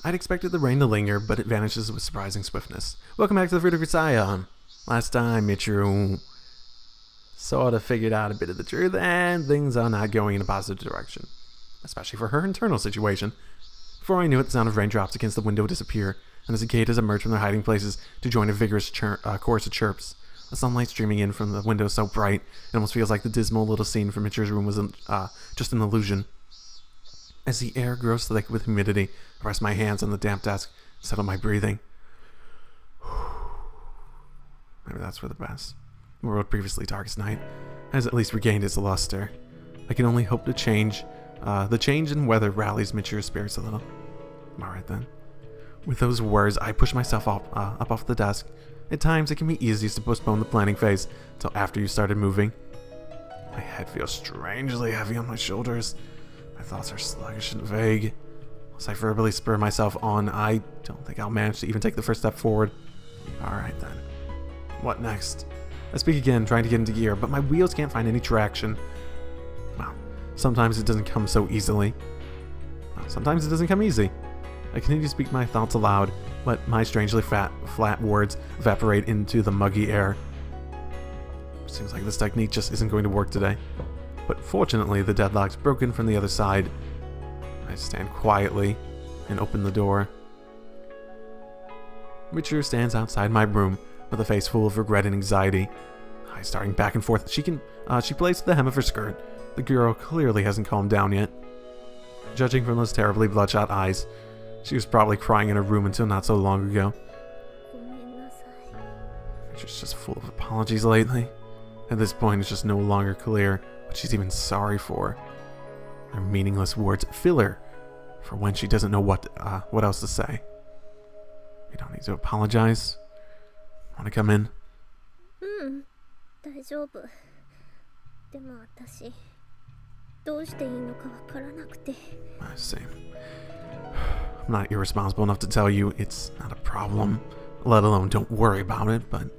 I'd expected the rain to linger, but it vanishes with surprising swiftness. Welcome back to the Fruit of Grisaia. Last time, Michiru sort of figured out a bit of the truth, and things are not going in a positive direction. Especially for her internal situation. Before I knew it, the sound of raindrops against the window disappeared, and the cicadas emerged from their hiding places to join a vigorous chorus of chirps. The sunlight streaming in from the window so bright, it almost feels like the dismal little scene from Michiru's room was just an illusion. As the air grows thick with humidity, I rest my hands on the damp desk and settle my breathing. Maybe that's for the best. The world previously dark as night has at least regained its luster. I can only hope to change. The change in weather rallies Michiru's spirits a little. Alright then. With those words, I push myself up off the desk. At times, it can be easiest to postpone the planning phase until after you started moving. My head feels strangely heavy on my shoulders. My thoughts are sluggish and vague. Once I verbally spur myself on, I don't think I'll manage to even take the first step forward. Alright then. What next? I speak again, trying to get into gear, but my wheels can't find any traction. Well, sometimes it doesn't come so easily. Well, sometimes it doesn't come easy. I continue to speak my thoughts aloud, but my strangely flat words evaporate into the muggy air. Seems like this technique just isn't going to work today. But fortunately, the deadlock's broken from the other side. I stand quietly and open the door. Michiru stands outside my room with a face full of regret and anxiety. Eyes darting back and forth. She plays with the hem of her skirt. The girl clearly hasn't calmed down yet. Judging from those terribly bloodshot eyes, she was probably crying in her room until not so long ago. She's just full of apologies lately. At this point, it's just no longer clear what she's even sorry for. Her meaningless words filler for when she doesn't know what else to say. You don't need to apologize. Want to come in? 大丈夫。でも私どうしていいのかわからなくて。I see. I'm not irresponsible enough to tell you it's not a problem, let alone don't worry about it, but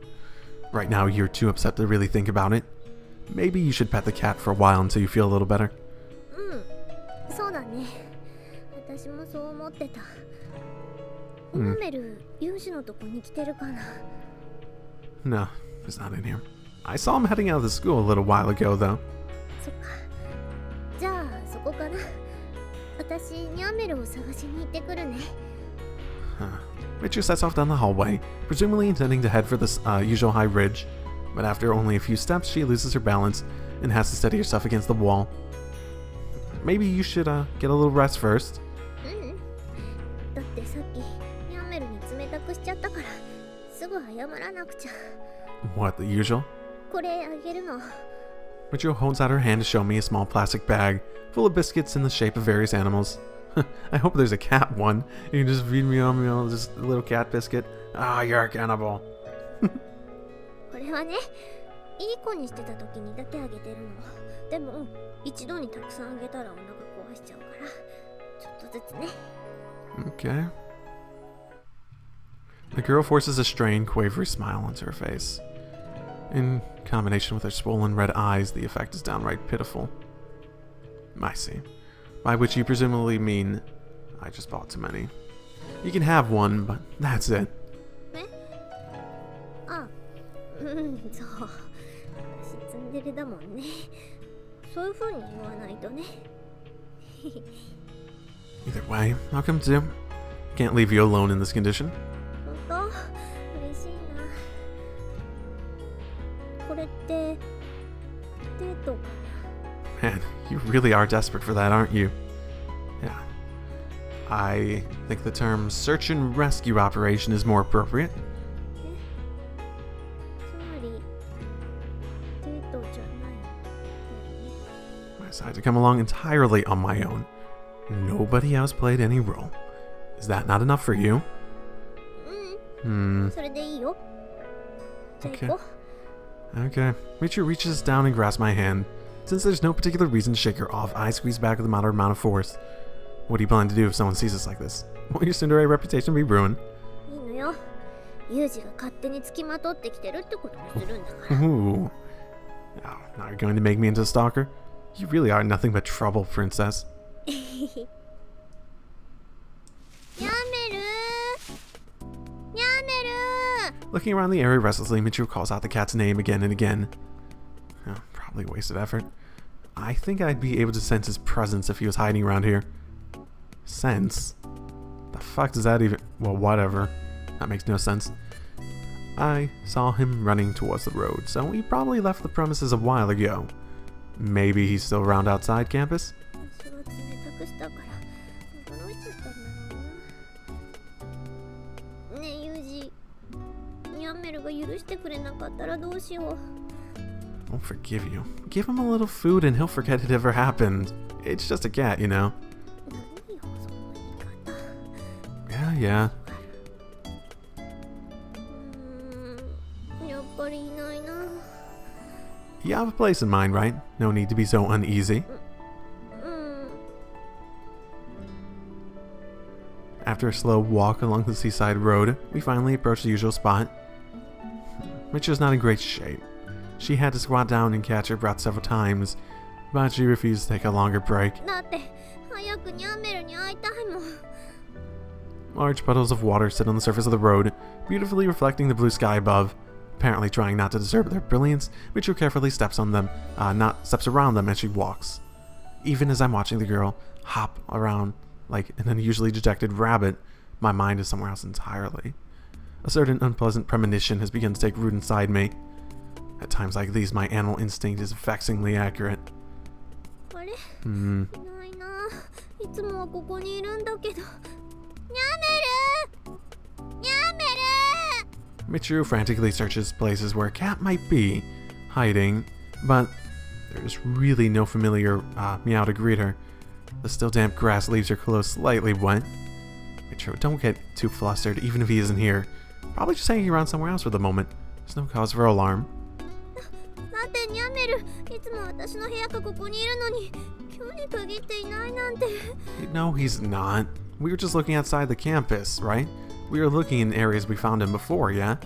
right now you're too upset to really think about it. Maybe you should pet the cat for a while until you feel a little better. そうだね。私もそう思ってた。ナメル、ユージのとこに来てるかな? No, he's not in here. I saw him heading out of the school a little while ago, though. そっか。じゃあそこかな。私ニャメルを探しに行ってくるね。Michiru sets off down the hallway, presumably intending to head for the usual high ridge, but after only a few steps, she loses her balance and has to steady herself against the wall. Maybe you should get a little rest first. だってさっきニャメルに冷たくしちゃったからすぐ謝らなくちゃ。What, the usual? これあげるの。Michiru holds out her hand to show me a small plastic bag full of biscuits in the shape of various animals. I hope there's a cat one. You can just feed me on just a little cat biscuit. Ah, you're a cannibal. これはね、いい子にしてた時にだけあげてるの。でも一度にたくさんあげたらお腹壊しちゃうからちょっとずつね。Okay. The girl forces a strained, quavery smile onto her face. In combination with her swollen red eyes, the effect is downright pitiful. I see. By which you presumably mean, I just bought too many. You can have one, but that's it. そう。私ツンデレだもんね。そういう風に言わないとね。Either way, I'll come too. Can't leave you alone in this condition. 本当？嬉しいな。これってデートかな。 Man, you really are desperate for that, aren't you? Yeah. I think the term search and rescue operation is more appropriate. つまりデートじゃない。I decided to come along entirely on my own. Nobody else played any role. Is that not enough for you? それでいいよ。じゃあ行こう。 Okay. Michiru reaches down and grasps my hand. Since there's no particular reason to shake her off, I squeeze back with a moderate amount of force. What do you plan to do if someone sees us like this? Will your Cinderella reputation be ruined? いいのよ。ユージが勝手に付きまとってきてるってことにするんだから。Ooh. Oh, now you're going to make me into a stalker? You really are nothing but trouble, princess. やめ Looking around the area restlessly, Michiru calls out the cat's name again and again. Oh, probably wasted effort. I think I'd be able to sense his presence if he was hiding around here. Sense? The fuck does that even... Well, whatever. That makes no sense. I saw him running towards the road, so he probably left the premises a while ago. Maybe he's still around outside campus? 私が冷たくしたから驚いちゃったんだろうな。ねえユージ、ニャンメルが許してくれなかったらどうしよう。I'll forgive you. Give him a little food and he'll forget it ever happened. It's just a cat, you know. 何よその言い方。Yeah. やっぱりいないな。You have a place in mind, right? No need to be so uneasy. After a slow walk along the seaside road, we finally approach the usual spot. Michiru's not in great shape. She had to squat down and catch her breath several times, but she refused to take a longer break. だって早くニャンメルに会いたいもん。Large puddles of water sit on the surface of the road, beautifully reflecting the blue sky above. Apparently trying not to disturb their brilliance, Michiru carefully steps around them as she walks. Even as I'm watching the girl hop around like an unusually dejected rabbit, my mind is somewhere else entirely. A certain unpleasant premonition has begun to take root inside me. At times like these, my animal instinct is vexingly accurate. あれ、いないな。いつもはここにいるんだけど。ニャンメル！ニャンメル！ Michiru frantically searches places where a cat might be hiding, but there's really no familiar meow to greet her. The still damp grass leaves her clothes slightly wet. Michiru, don't get too flustered, even if he isn't here. Probably just hanging around somewhere else for the moment. There's no cause for alarm. だってニャンメル、いつも私の部屋がここにいるのに、今日に限っていないなんて。No, he's not. We were just looking outside the campus, right? We were looking in areas we found him before, yeah?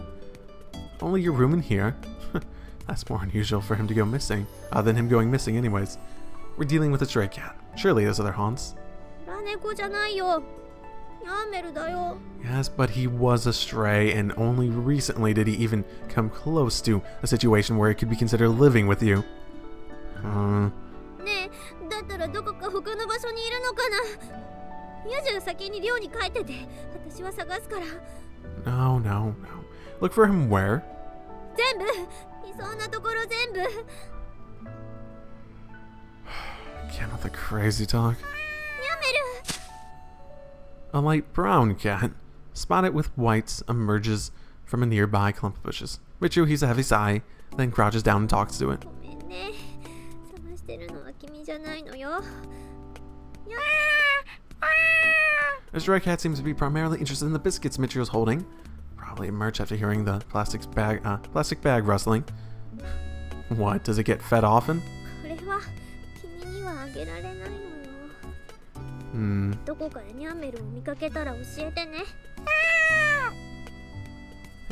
Only your room in here? That's more unusual for him to go missing, than him going missing anyways. We're dealing with a stray cat. Surely there's other haunts. ラネコじゃないよ。ニャンメルだよ。 Yes, but he was a stray, and only recently did he even come close to a situation where he could be considered living with you. ねえ、だったらどこか他の場所にいるのかな。ヤジが先に寮に帰ってて、私は探すから。No. Look for him where? 全部、いそうなところ全部。Can't with the crazy talk. ニャンメル。 A light brown cat, spotted with whites, emerges from a nearby clump of bushes. Michiru heaves a heavy sigh, then crouches down and talks to it. ごめんね。探してるのは君じゃないのよ。The stray cat seems to be primarily interested in the biscuits Michiru is holding. Probably emerged after hearing the plastic bag rustling. What, does it get fed often? これは君にはあげられないのよ。どこかでニャンメルを見かけたら教えてね。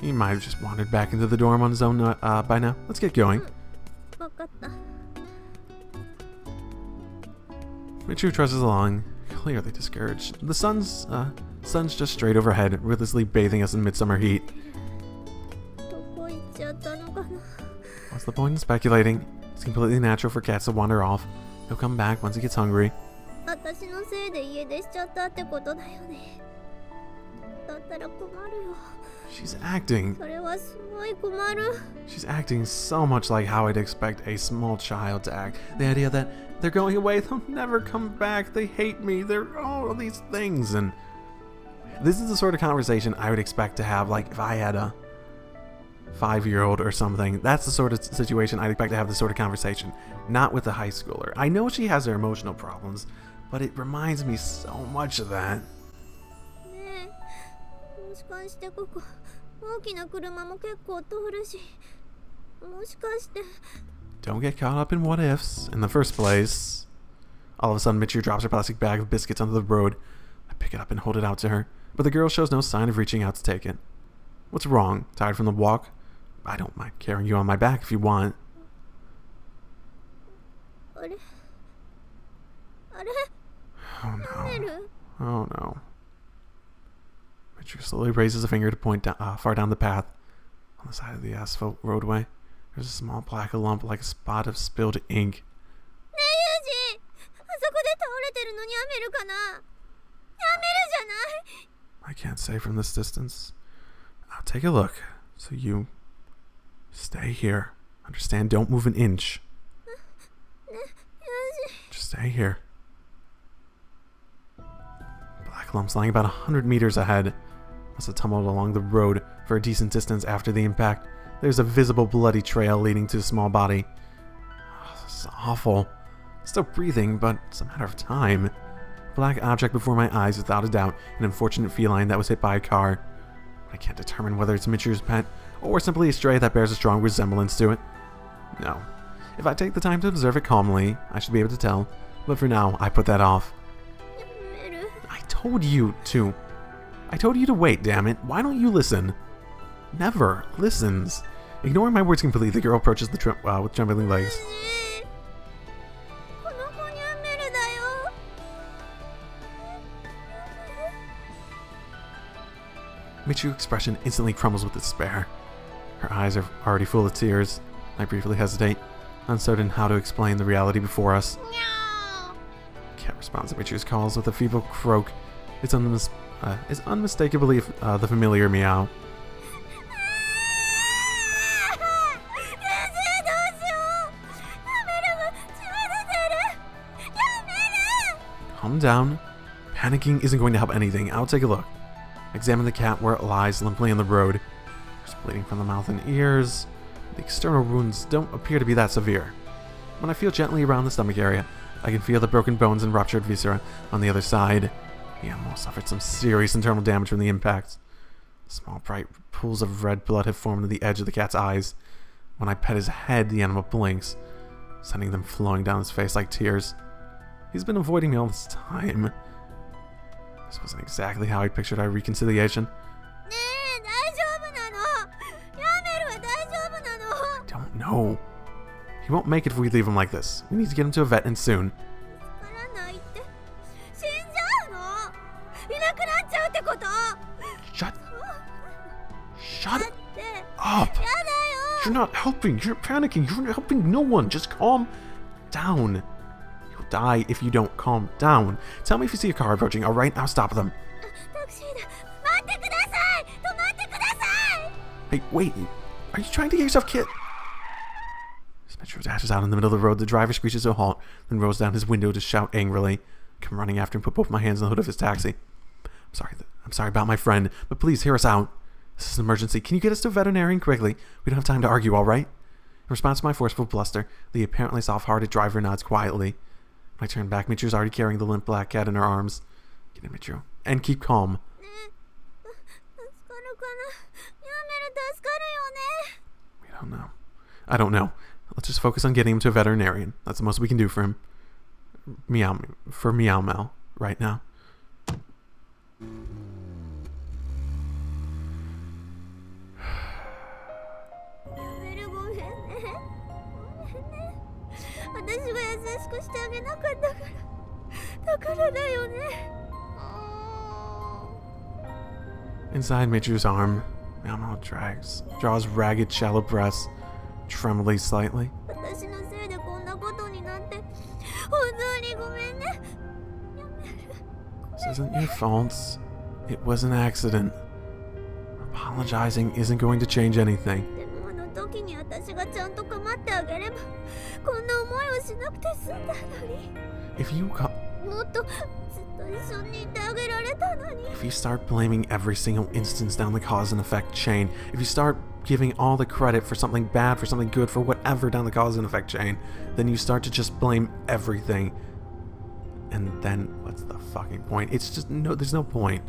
He might have just wandered back into the dorm on his own by now. Let's get going. わかった。 Michiru trudges along, clearly discouraged. The sun's just straight overhead, ruthlessly bathing us in midsummer heat. どこ行っちゃったのかな。 What's the point in speculating? It's completely natural for cats to wander off. He'll come back once he gets hungry. 私のせいで家出しちゃったってことだよね。だったら困るよ。 She's acting. それはすごい困る。 She's acting so much like how I'd expect a small child to act. The idea that they're going away, they'll never come back, they hate me, they're all of these things. And this is the sort of conversation I would expect to have, like if I had a 5-year-old or something. That's the sort of situation I'd expect to have this sort of conversation. Not with a high schooler. I know she has her emotional problems, but it reminds me so much of that. ねえ、もしかしてここ大きな車も結構通るし、もしかして。 Don't get caught up in what ifs. In the first place. All of a sudden, Michiru drops her plastic bag of biscuits onto the road. I pick it up and hold it out to her, but the girl shows no sign of reaching out to take it. What's wrong? Tired from the walk? I don't mind carrying you on my back if you want. あれ Oh no. Oh no. Michiru slowly raises a finger to point far down the path. On the side of the asphalt roadway, there's a small black lump like a spot of spilled ink. ねえユージ、あそこで倒れてるのにやめるかな。やめるじゃない。 I can't say from this distance. I'll take a look. So you stay here. Understand? Don't move an inch. ね、ユージ。 Just stay here. Black lumps lying about 100 meters ahead. Must have tumbled along the road for a decent distance after the impact. There's a visible bloody trail leading to a small body. Oh, this is awful. Still breathing, but it's a matter of time. Black object before my eyes, without a doubt, an unfortunate feline that was hit by a car. I can't determine whether it's Michiru's pet, or simply a stray that bears a strong resemblance to it. No. If I take the time to observe it calmly, I should be able to tell, but for now, I put that off. やめる。 I told you to. I told you to wait, damn it. Why don't you listen? Never listens. Ignoring my words completely, the girl approaches the with trembling legs. この子にやめるだよ。 Michiru's expression instantly crumbles with despair. Her eyes are already full of tears. I briefly hesitate, uncertain how to explain the reality before us. Cat responds to Michiru's calls with a feeble croak. It's unmistakably the familiar meow. Calm down. Panicking isn't going to help anything. I'll take a look. Examine the cat where it lies limply on the road. There's bleeding from the mouth and ears. The external wounds don't appear to be that severe. When I feel gently around the stomach area, I can feel the broken bones and ruptured viscera on the other side. The animal suffered some serious internal damage from the impact. Small bright pools of red blood have formed at the edge of the cat's eyes. When I pet his head, the animal blinks, sending them flowing down his face like tears. He's been avoiding me all this time. This wasn't exactly how I pictured our reconciliation. I don't know. He won't make it if we leave him like this. We need to get him to a vet, and soon. Shut up! You're not helping. You're panicking. You're not helping no one. Just calm down. You'll die if you don't calm down. Tell me if you see a car approaching. All right, I'll stop them. Hey, wait. Are you trying to get yourself killed? Metro dashes out in the middle of the road. The driver screeches to a halt, then rolls down his window to shout angrily. I come running after him, put both my hands on the hood of his taxi. I'm sorry about my friend, but please hear us out. This is an emergency. Can you get us to a veterinarian quickly? We don't have time to argue, all right? In response to my forceful bluster, the apparently soft-hearted driver nods quietly. When I turn back, Michiru's already carrying the limp black cat in her arms. Get in, Michiru, and keep calm. We don't know. I don't know. Let's just focus on getting him to a veterinarian. That's the most we can do for him. For Meow Mel right now. Inside Michiru's arm, Meow Mel draws ragged, shallow breaths, trembling slightly. This isn't your fault. It was an accident. Apologizing isn't going to change anything. If you start blaming every single instance down the cause and effect chain, if you start giving all the credit for something bad, for something good, for whatever down the cause and effect chain, then you start to just blame everything. And then, what's the fucking point? It's just, there's no point.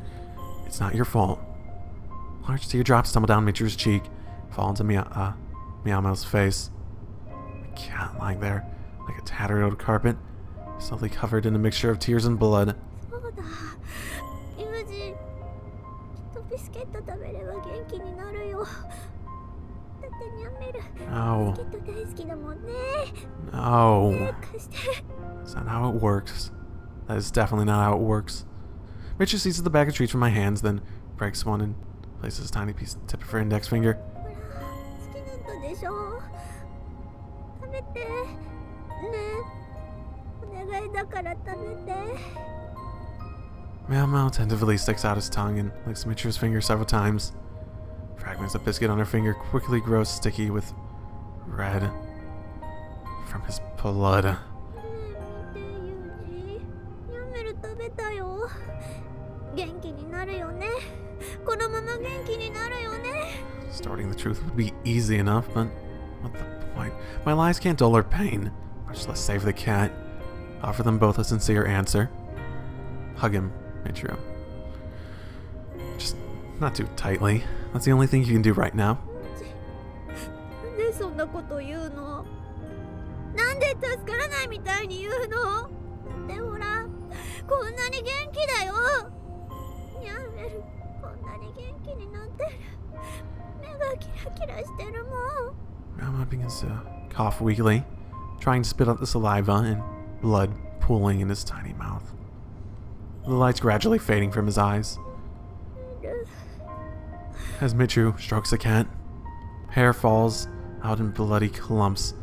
It's not your fault. Large teardrops tumble down Michiru's cheek, fall into Meow Mel's face. The cat lying there, like a tattered old carpet, slowly covered in a mixture of tears and blood. No. No. That's not how it works. That is definitely not how it works. Michiru seizes the bag of treats from my hands, then breaks one and places a tiny piece tip of her index finger. しょ。食べてね。お願いだから食べて。Meow Meow tentatively sticks out his tongue and licks Michiru's finger several times. Fragments of biscuit on her finger quickly grow sticky with red from his blood. Starting the truth would be easy enough, but what the point? My lies can't dull her pain, much less save the cat. Offer them both a sincere answer. Hug him, Michiru. Just not too tightly. That's the only thing you can do right now. Mama begins to cough weakly, trying to spit out the saliva and blood pooling in his tiny mouth. The light's gradually fading from his eyes. As Michiru strokes the cat, hair falls out in bloody clumps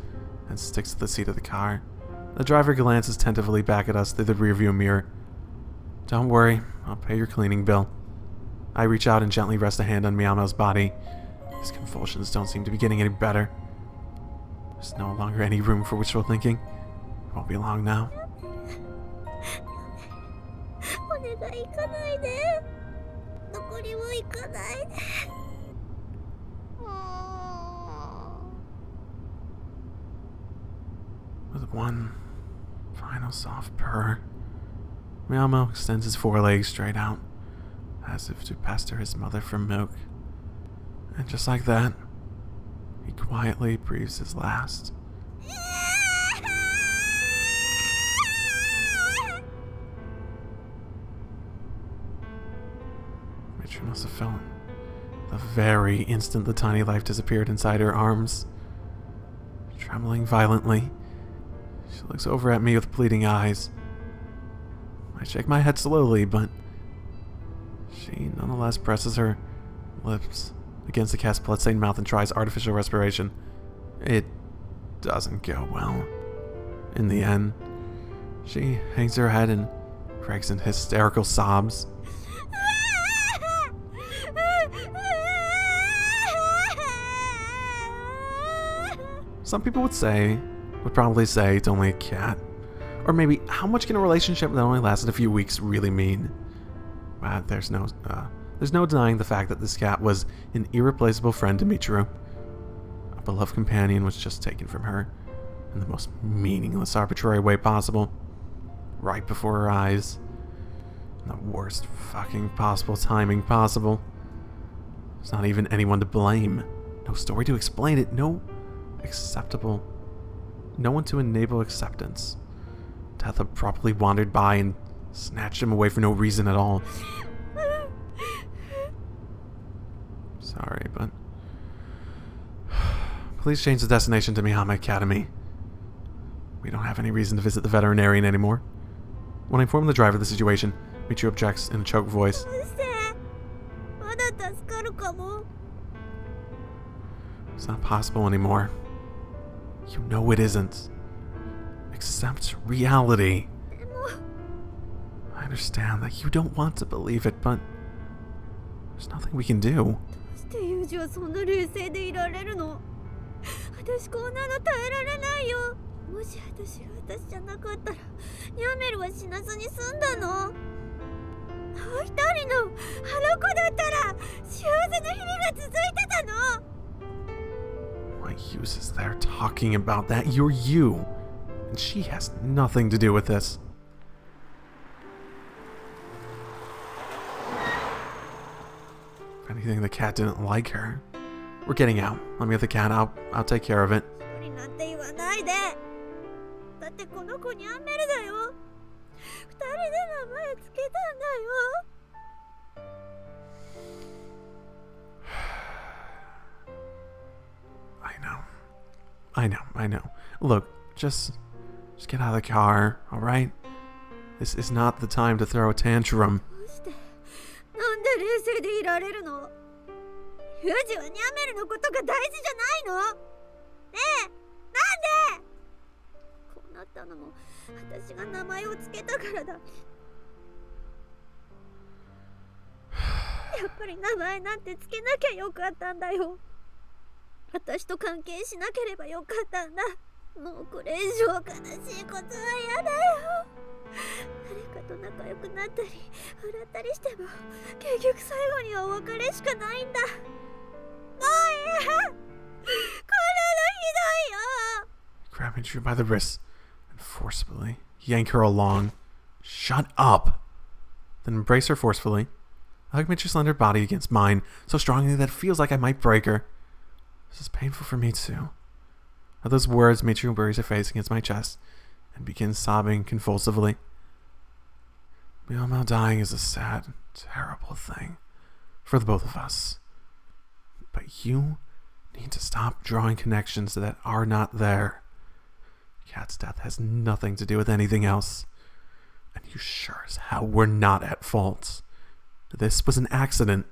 and sticks to the seat of the car. The driver glances tentatively back at us through the rearview mirror. Don't worry, I'll pay your cleaning bill. I reach out and gently rest a hand on Meow Meow's body. His convulsions don't seem to be getting any better. There's no longer any room for wishful thinking. It won't be long now. With one final soft purr, Meow Meow extends his forelegs straight out, as if to pester his mother for milk. And just like that, he quietly breathes his last. Michiru must have felt the very instant the tiny life disappeared inside her arms. Trembling violently, she looks over at me with pleading eyes. I shake my head slowly, but she nonetheless presses her lips against the cat's bloodstained mouth and tries artificial respiration. It doesn't go well. In the end, she hangs her head and breaks into hysterical sobs. Some people would probably say it's only a cat. Or maybe, how much can a relationship that only lasted a few weeks really mean? But there's no denying the fact that this cat was an irreplaceable friend to Michiru. A beloved companion was just taken from her in the most meaningless, arbitrary way possible. Right before her eyes. In the worst fucking possible timing possible. There's not even anyone to blame. No story to explain it. No one to enable acceptance. Death abruptly wandered by and snatched him away for no reason at all. Sorry, but please change the destination to Mihama Academy. We don't have any reason to visit the veterinarian anymore. When I inform the driver of the situation, Michiru objects in a choked voice. It's not possible anymore. You know it isn't. Accept reality. I understand that you don't want to believe it, but there's nothing we can do. What use is there talking about that? You're you. And she has nothing to do with this. If anything, the cat didn't like her. We're getting out. Let me get the cat out. I'll take care of it. I know. Look, just get out of the car, alright? This is not the time to throw a tantrum. たのも私が名前をつけたからだ。やっぱり名前なんてつけなきゃよかったんだよ。私と関係しなければよかったんだ。もうこれ以上悲しいことは嫌だよ。誰かと仲良くなったり笑ったりしても結局最後にはお別れしかないんだ。もういい。こんなのひどいよ。 Grab Michiru by the wrist and forcefully yank her along. Shut up! Then embrace her forcefully. I hug Michiru's slender body against mine so strongly that it feels like I might break her. This is painful for me too. At those words, Michiru buries her face against my chest and begins sobbing convulsively. Miyama dying is a sad, terrible thing for the both of us. But you need to stop drawing connections that are not there. Kat's death has nothing to do with anything else. And you sure as hell were not at fault. This was an accident.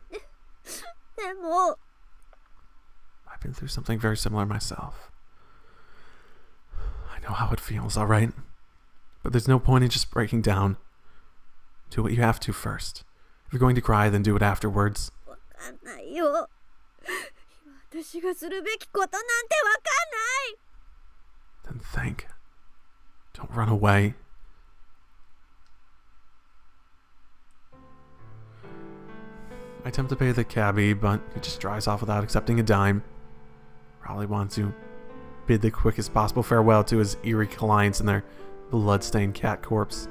I've been through something very similar myself. I know how it feels, alright? But there's no point in just breaking down. Do what you have to first. If you're going to cry, then do it afterwards. Then think. Don't run away. I attempt to pay the cabbie, but he just drives off without accepting a dime. Probably wants to bid the quickest possible farewell to his eerie clients and their blood-stained cat corpse.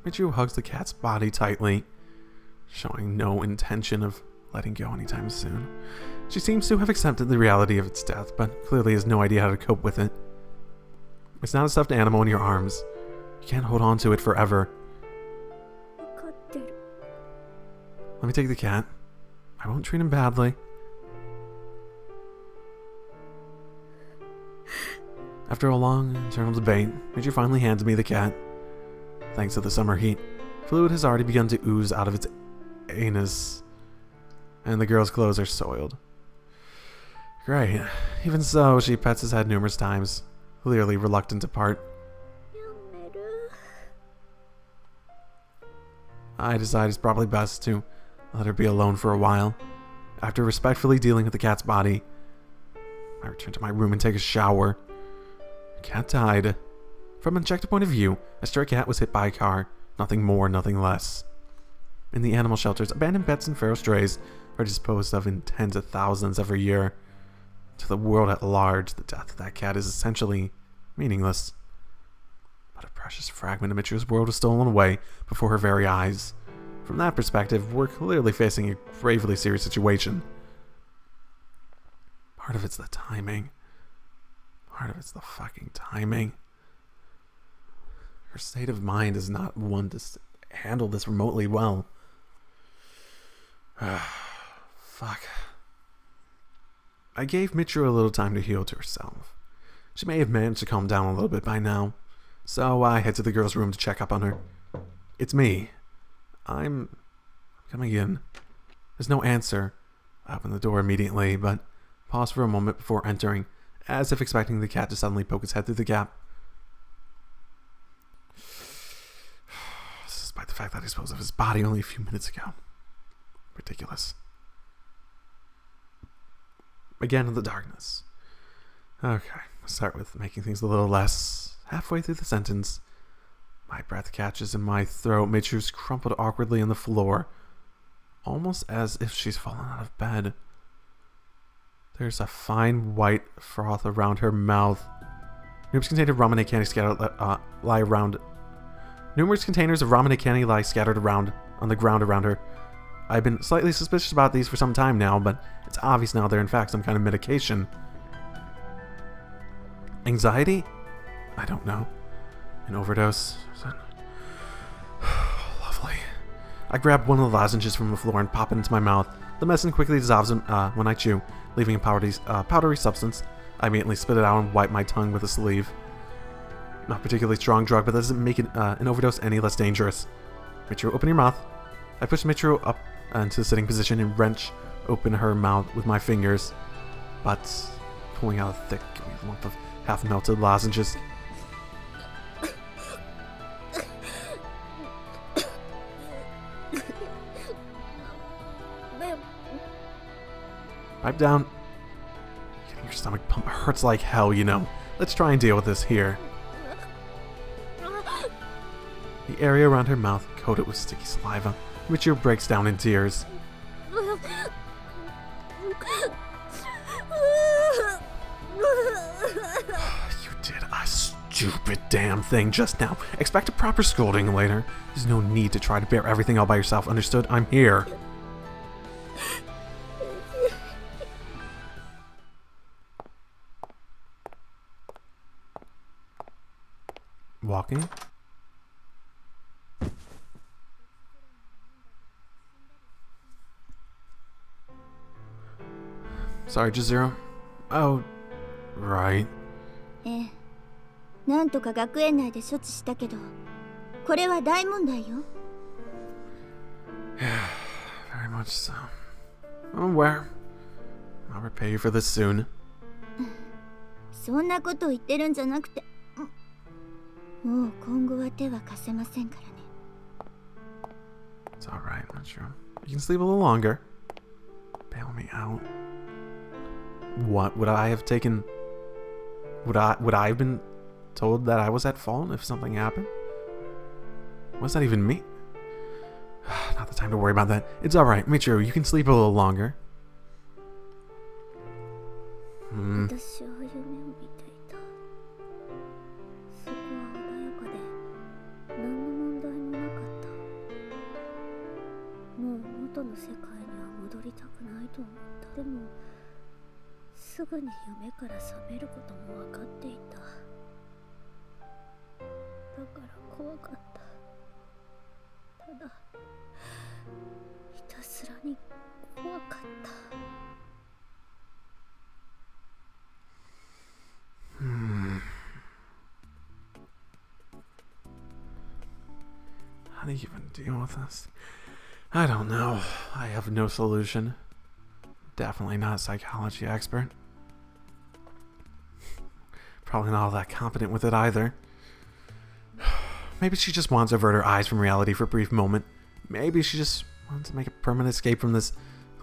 Michiru hugs the cat's body tightly, showing no intention of letting go anytime soon. She seems to have accepted the reality of its death, but clearly has no idea how to cope with it. It's not a stuffed animal in your arms. You can't hold on to it forever. Let me take the cat. I won't treat him badly. After a long internal debate, Michiru finally hands me the cat. Thanks to the summer heat, fluid has already begun to ooze out of its anus, and the girl's clothes are soiled. Great. Even so, she pets his head numerous times, clearly reluctant to part. I decide it's probably best to let her be alone for a while. After respectfully dealing with the cat's body, I return to my room and take a shower. The cat died. From an objective point of view, a stray cat was hit by a car. Nothing more, nothing less. In the animal shelters, abandoned pets and feral strays are disposed of in tens of thousands every year. To the world at large, the death of that cat is essentially meaningless. But a precious fragment of Michiru's world was stolen away before her very eyes. From that perspective, we're clearly facing a gravely serious situation. Part of it's the timing. Part of it's the fucking timing. Her state of mind is not one to handle this remotely well. Fuck. I gave Michiru a little time to heal to herself. She may have managed to calm down a little bit by now, so I head to the girl's room to check up on her. It's me. I'm coming in. There's no answer. I open the door immediately, but pause for a moment before entering, as if expecting the cat to suddenly poke its head through the gap. Despite the fact that I disposed of his body only a few minutes ago. Ridiculous. Again in the darkness. Okay, let's start with making things a little less. Halfway through the sentence, my breath catches in my throat. Michiru's crumpled awkwardly on the floor, almost as if she's fallen out of bed. There's a fine white froth around her mouth. Numerous containers of ramen candy lie around. Numerous containers of ramen candy lie scattered around on the ground around her. I've been slightly suspicious about these for some time now, but it's obvious now they're in fact some kind of medication. Anxiety? I don't know. An overdose? Lovely. I grab one of the lozenges from the floor and pop it into my mouth. The medicine quickly dissolves when I chew, leaving a powdery substance. I immediately spit it out and wipe my tongue with a sleeve. Not particularly strong drug, but that doesn't make it, an overdose any less dangerous. Michiru, open your mouth. I push Michiru up into the sitting position and wrench open her mouth with my fingers, but pulling out a thick lump of half-melted lozenges. Pipe down. Getting your stomach pump hurts like hell, you know. Let's try and deal with this here. The area around her mouth coated with sticky saliva. Michiru breaks down in tears. You did a stupid damn thing just now. Expect a proper scolding later. There's no need to try to bear everything all by yourself, understood? I'm here. Walking. Sorry, Jizero. Oh, right. なんとか学園内で処置したけど、これは大問題よ。Very much so. I'm aware. I'll repay you for this soon. そんなこと言ってるんじゃなくて、もう今後は手は貸せませんからね。It's alright, I'm sure. You can sleep a little longer. Bail me out. What would I have taken? Would I have been told that I was at fault if something happened? Was that even me? Not the time to worry about that. It's alright, Michiru, you can sleep a little longer. 私は夢を見ていた。そこは穏やかで何の問題もなかった。もう元の世界には戻りたくないと思った。でもすぐに夢から覚めることも分かっていた。だから怖かった。ただひたすらに怖かった。How do you even deal with this? I don't know. I have no solution. Definitely not a psychology expert. Probably not all that competent with it either. Maybe she just wants to avert her eyes from reality for a brief moment. Maybe she just wants to make a permanent escape from this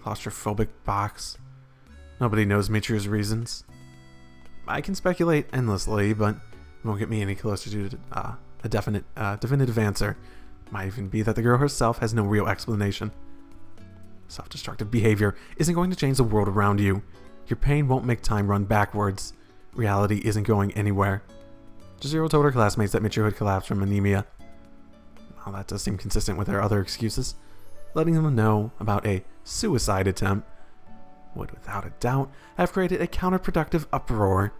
claustrophobic box. Nobody knows Michiru's reasons. I can speculate endlessly, but it won't get me any closer to a definitive answer. Might even be that the girl herself has no real explanation. Self-destructive behavior isn't going to change the world around you. Your pain won't make time run backwards. Reality isn't going anywhere. Jizero told her classmates that Michiru had collapsed from anemia. Well, that does seem consistent with her other excuses. Letting them know about a suicide attempt would, without a doubt, have created a counterproductive uproar.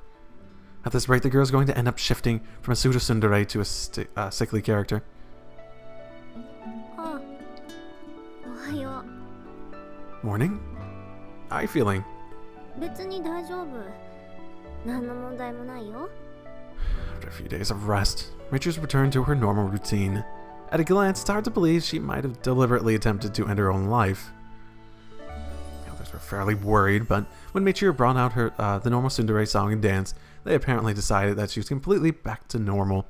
At this rate, the girl is going to end up shifting from a pseudo-tsundere to a sickly character. Morning? How are you feeling? 別に大丈夫。何の問題もないよ。 After a few days of rest, Michiru's returned to her normal routine. At a glance, it's hard to believe she might have deliberately attempted to end her own life. The others were fairly worried, but when Michiru brought out her the normal tsundere song and dance, they apparently decided that she was completely back to normal.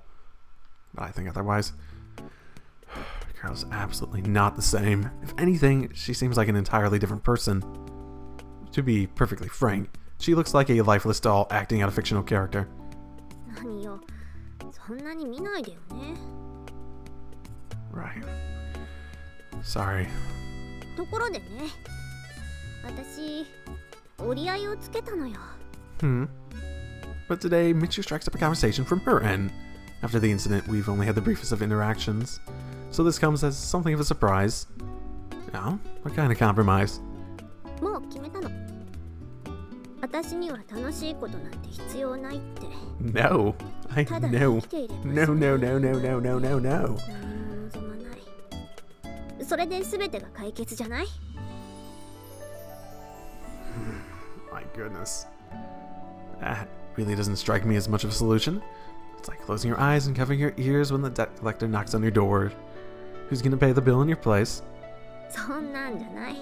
But I think otherwise. The girl's absolutely not the same. If anything, she seems like an entirely different person. To be perfectly frank, she looks like a lifeless doll acting out a fictional character. 何よ、そんなに見ないでよね。 Right. Sorry. ところでね、私、折り合いをつけたのよ。But today, Michiru strikes up a conversation from her end. After the incident, we've only had the briefest of interactions. So this comes as something of a surprise. Oh, what kind of compromise? もう決めたの。私には楽しいことなんて必要ないって。 No, I know. No, no, no, no, no, no, no, no. 何も望まない。それで全てが解決じゃない？ My goodness. That really doesn't strike me as much of a solution. It's like closing your eyes and covering your ears when the debt collector knocks on your door. Who's gonna pay the bill in your place? そんなんじゃない。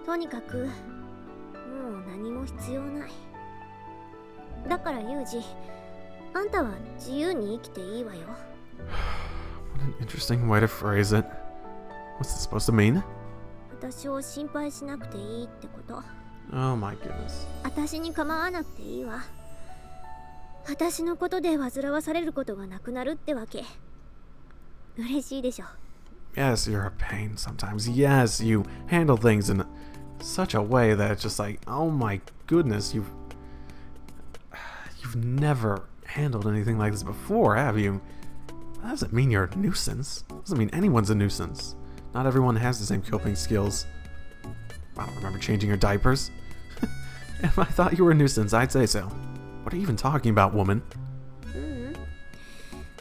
とにかくもう何も必要ない。だからユージ、あんたは自由に生きていいわよ。What an interesting way to phrase it. What's this supposed to mean? 私を心配しなくていいってこと。Oh my goodness. 私に構わなくていいわ。私のことで煩わされることがなくなるってわけ。嬉しいでしょ。Yes, you're a pain sometimes. Yes, you handle things in such a way that it's just like, oh my goodness, you've never handled anything like this before, have you? That doesn't mean you're a nuisance. Doesn't mean anyone's a nuisance. Not everyone has the same coping skills. I don't remember changing your diapers. If I thought you were a nuisance, I'd say so. What are you even talking about, woman?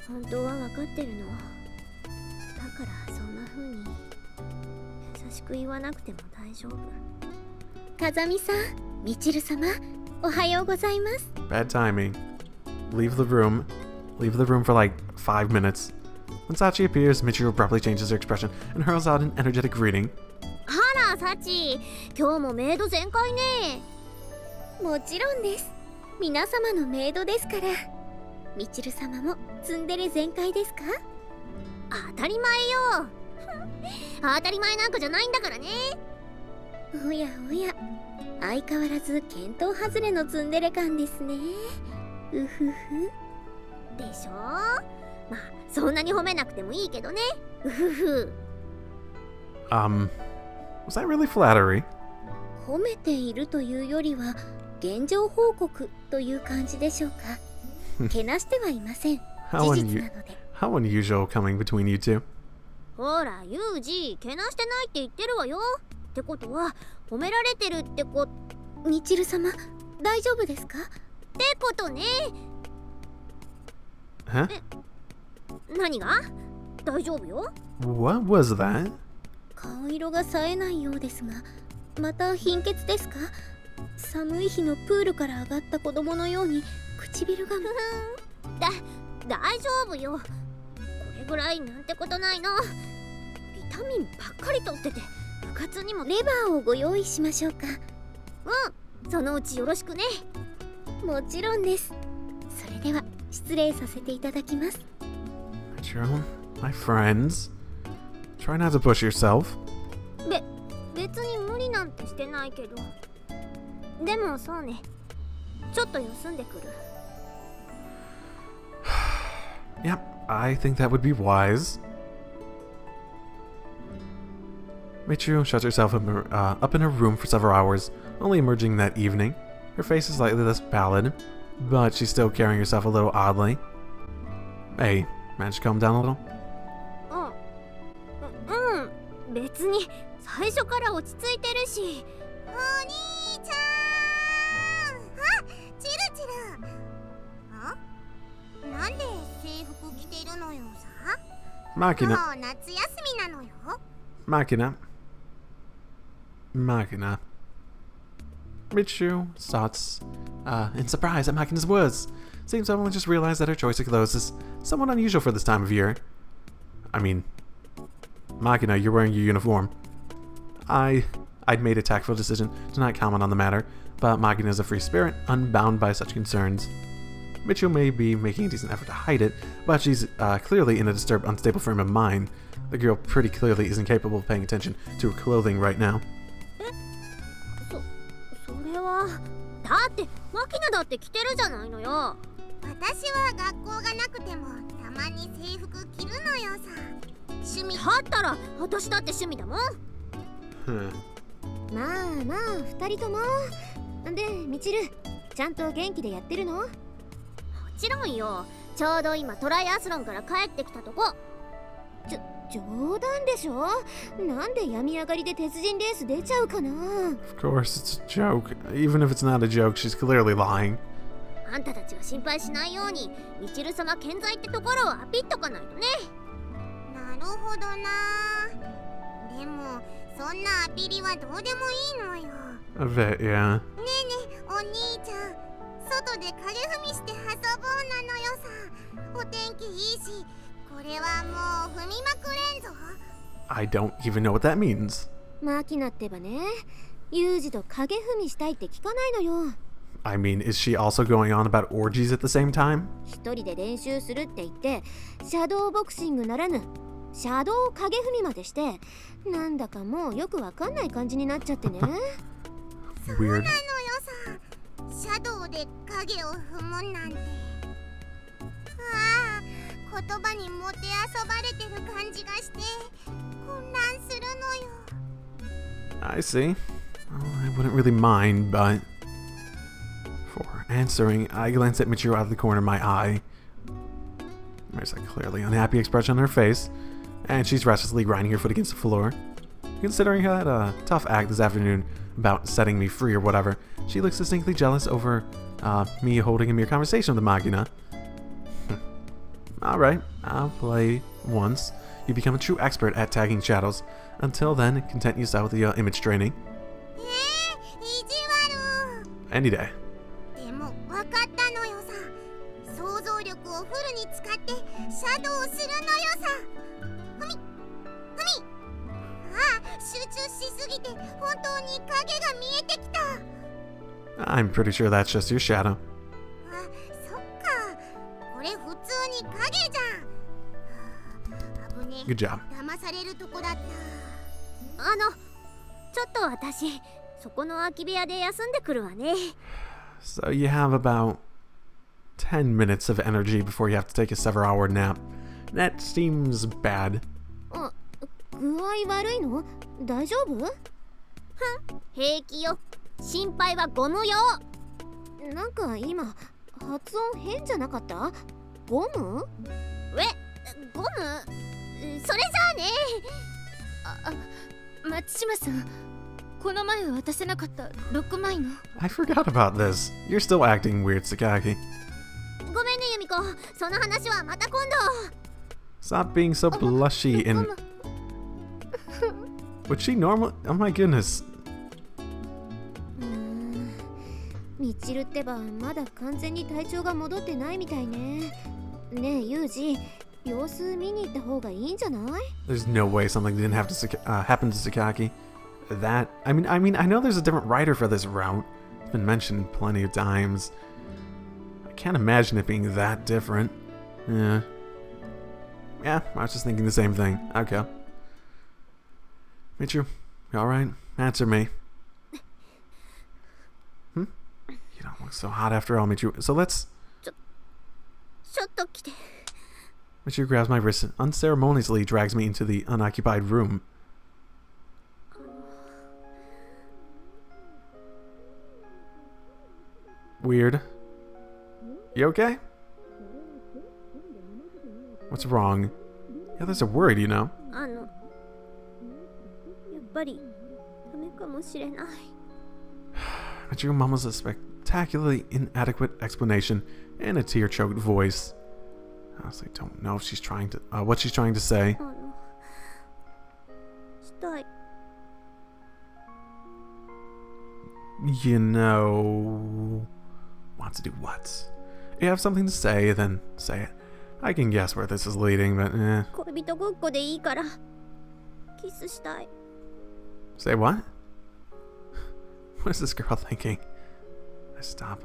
本当は分かってるの。だからそんな風に優しく言わなくても大丈夫。風見さん、みちる様、おはようございます。Bad timing. Leave the room. Leave the room for like 5 minutes. When Sachi appears, Michiru abruptly changes her expression and hurls out an energetic greeting. あら、サチ、今日もメイド全開ね。もちろんです。皆様のメイドですから。みちる様もツンデレ全開ですか？当たり前よ。当たり前なんかじゃないんだからね。おやおや、相変わらず見当外れのツンデレ感ですね。うふふ。でしょ？まあそんなに褒めなくてもいいけどね。うふふ。Was that really flattery? 褒めているというよりは現状報告という感じでしょうか。けなしてはいません。事実なので。How unusual coming between you two. ほら、ユージ、けなしてないって言ってるわよ。ってことは、褒められてるってこ。みちる様、大丈夫ですか？ってことね。Huh? 何が？大丈夫よ。What was that? 顔色が冴えないようですが、また貧血ですか？寒い日のプールから上がった子供のように唇が大丈夫よ。これぐらいなんてことないの。ビタミンばっかりとってて、部活にもレバーをご用意しましょうか。そのうちよろしくね。もちろんです。それでは失礼させていただきます。Michiru, my friends, try not to push yourself. 別に無理なんてしてないけど。でもそうね、ちょっと休んでくる。Yep, I think that would be wise. Michiru shuts herself up in her room for several hours, only emerging that evening. Her face is slightly less pallid, but she's still carrying herself a little oddly. Hey, managed to calm down a little? 別に最初から落ち着いてるし。お兄ちゃん、チルチル。なんで制服着てるのよさ。Machina. もう夏休みなのよ。Machina. Michiru starts in surprise at Machina's words. Seems someone just realized that her choice of clothes is somewhat unusual for this time of year. I mean, Machina, you're wearing your uniform. I'd made a tactful decision to not comment on the matter, but Machina is a free spirit, unbound by such concerns. Michiru may be making a decent effort to hide it, but she's clearly in a disturbed, unstable frame of mind. The girl pretty clearly isn't capable of paying attention to her clothing right now. それはだってマキナだって着てるじゃないのよ。私は学校がなくてもたまに制服着るのよさ。趣味だったら私だって趣味だもん。まあ二人とも。でみちる、ちゃんと元気でやってるの？もちろんよ。ちょうど今トライアスロンから帰ってきたとこ。冗談でしょ？なんで病み上がりで鉄人レース出ちゃうかな？ Of course, it's a joke. Even if it's not a joke, she's clearly lying. あんたたちが心配しないようにみちる様健在ってところをアピっとかないとね。なるほどな。でもそんなアピりはどうでもいいのよ。A bit, yeah. ねえねえお兄ちゃん、外で影踏みして遊ぼうなのよさ。お天気いいし、これはもう踏みまくれんぞ。 I don't even know what that means. マキナってばね、ユージと影踏みしたいって聞かないのよ。I mean, is she also going on about orgies at the same time? 一人で練習するって言ってシャドーボクシングならぬシャドー影踏みまでして、なんだかもうよくわかんない感じになっちゃってね。そうなのよさ。シャドウで影を踏むなんて。ああ、言葉にもてあそばれてる感じがして混乱するのよ。 I see. Well, I wouldn't really mind, but... For answering, I glance at Michiru out of the corner of my eye. There's a clearly unhappy expression on her face, and she's restlessly grinding her foot against the floor. Considering I had a tough act this afternoon about setting me free or whatever, she looks distinctly jealous over me holding a mere conversation with the Magina. Alright, I'll play once. You become a true expert at tagging shadows. Until then, content yourself with the image training. Any day. でも分かったのよさ。想像力をフルに使ってシャドウするのよさ。ふみ、ああ、集中しすぎて本当に影が見えてきた。 I'm pretty sure that's just your shadow. あ、そっか。これ普通に影じゃん。危ねえ。 Good job. 騙されるとこだった。ちょっと私そこの空き部屋で休んでくるわね。 So you have about 10 minutes of energy before you have to take a several-hour nap. That seems bad. あ、具合悪いの？大丈夫？平気よ。心配はゴムよ。なんか今発音変じゃなかった？ゴム？ゴム？それじゃあね。松島さん、この前渡せなかった6枚の。 I forgot about this. You're still acting weird, Sakaki. ごめんねユミコ、その話はまた今度。 Stop being so blushy and... Was she normal? Oh my goodness. ミチルってばまだ完全に体調が戻ってないみたいね。ねえユージ、様子見に行った方がいいんじゃない？ There's no way something didn't have to happen to Sakaki. That I mean I know there's a different writer for this route. It's been mentioned plenty of times. I can't imagine it being that different. Yeah, I was just thinking the same thing. Okay. Michiru, you alright? Answer me. You don't look so hot after all, Michiru. So let's... ちょっと来て。 Michiru grabs my wrist and unceremoniously drags me into the unoccupied room. Weird. You okay? What's wrong? The others are worried, you know. やっぱりダメかもしれない。 Michiru mumbles a spectacularly inadequate explanation in a tear-choked voice. I honestly don't know if she's trying to, what she's trying to say. したい。 You know... Want to do what? You have something to say, then say it. I can guess where this is leading, but eh. 恋人ごっこでいいからキスしたい。 Say what? What is this girl thinking? I stop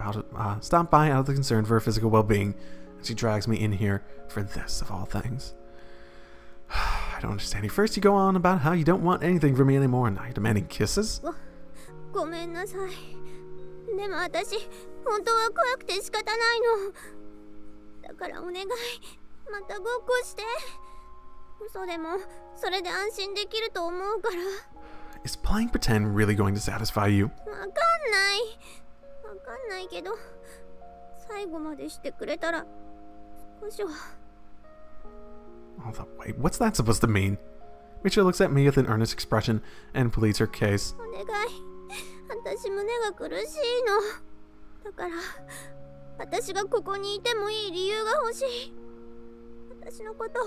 by out of the concern for her physical well-being, and she drags me in here for this, of all things. I don't understand you. First you go on about how you don't want anything from me anymore, and now you're demanding kisses? ごめんなさい。でも私本当は怖くて仕方ないの。だからお願い、またごっこして。嘘でもそれで安心できると思うから。 Is playing pretend really going to satisfy you? わかんないけど最後までしてくれたら少しは。 Oh, wait, what's that supposed to mean? Michiru looks at me with an earnest expression and pleads her case. お願い、私胸が苦しいの。だから私がここにいてもいい理由が欲しい。私のこと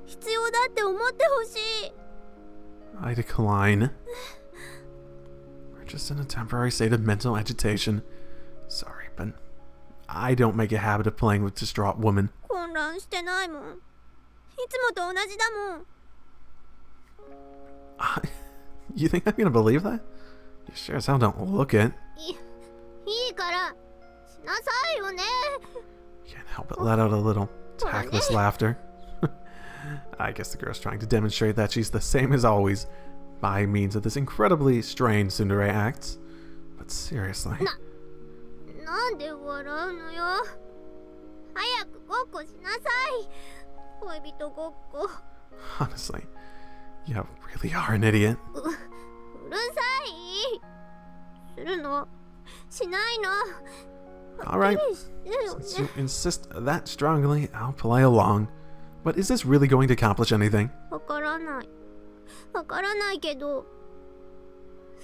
必要だって思ってほしい。 I decline. We're just in a temporary state of mental agitation. Sorry, but I don't make a habit of playing with distraught women. 混乱してないもん。いつもと同じだもん。You think I'm gonna believe that? You sure as hell don't look it. いいからしなさいよね。 Can't help but let out a little tactless laughter. I guess the girl's trying to demonstrate that she's the same as always by means of this incredibly strange tsundere act. But seriously. なんで笑うのよ。早くごっこしなさい。恋人ごっこ。 Honestly, you really are an idiot. うるさい。するのしないの。 Alright, since you insist that strongly, I'll play along. But is this really going to accomplish anything? わからない。わからないけど。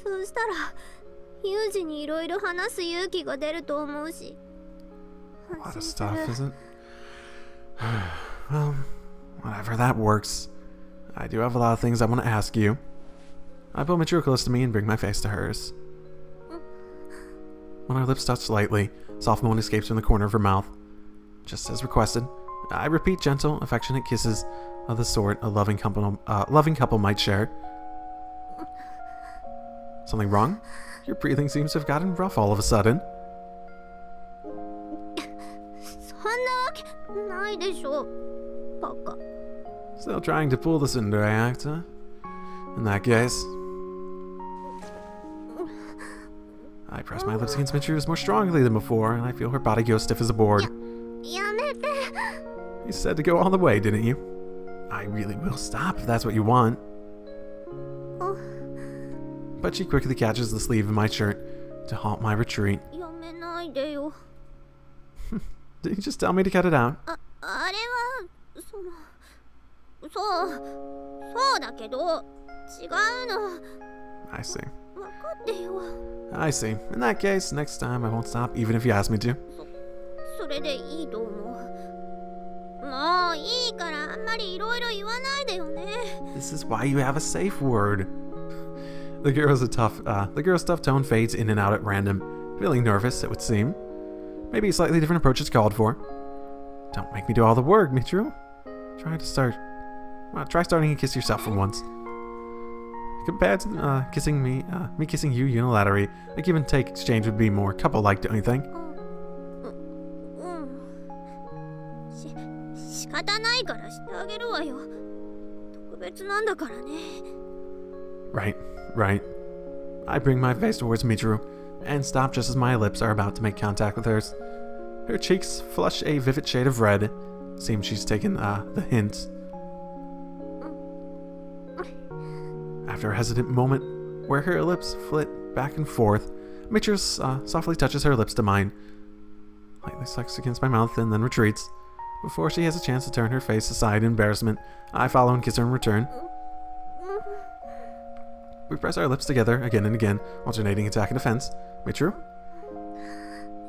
そうしたら、ユージにいろいろ話す勇気が出ると思うし。 A lot of stuff, isn't? Well, whatever, that works. I do have a lot of things I want to ask you. I pull Michiru close to me and bring my face to hers. When our lips touch slightly, a soft moan escapes from the corner of her mouth. Just as requested, I repeat gentle, affectionate kisses of the sort a loving couple might share. Something wrong? Your breathing seems to have gotten rough all of a sudden. そんなわけないでしょ。バカ。 Still trying to pull the tsundere act, huh? In that case, I press my lips against Michiru's more strongly than before, and I feel her body go stiff as a board. やめて。 You said to go all the way, didn't you? I really will stop if that's what you want. But she quickly catches the sleeve of my shirt to halt my retreat. やめないでよ。 Did you just tell me to cut it out? あれはそうだけど違うの。 I see. 分かってよ。 I see. In that case, next time I won't stop even if you ask me to. それでいいと思う。もういいからあんまりいろいろ言わないでよね。 This is why you have a safe word. The girl's tough tone fades in and out at random, feeling nervous, it would seem. Maybe a slightly different approach is called for. Don't make me do all the work, Michiru. Try starting to kiss yourself for once. Compared to me kissing you unilaterally, a give and take exchange would be more couple-like, don't you think? 仕方ないからしてあげるわよ。特別なんだからね。 Right. I bring my face towards Michiru and stop just as my lips are about to make contact with hers. Her cheeks flush a vivid shade of red. Seems she's taken the hint. After a hesitant moment where her lips flit back and forth, Michiru softly touches her lips to mine, lightly sucks against my mouth, and then retreats. Before she has a chance to turn her face aside in embarrassment, I follow and kiss her in return. We press our lips together again and again, alternating attack and defense. Michiru?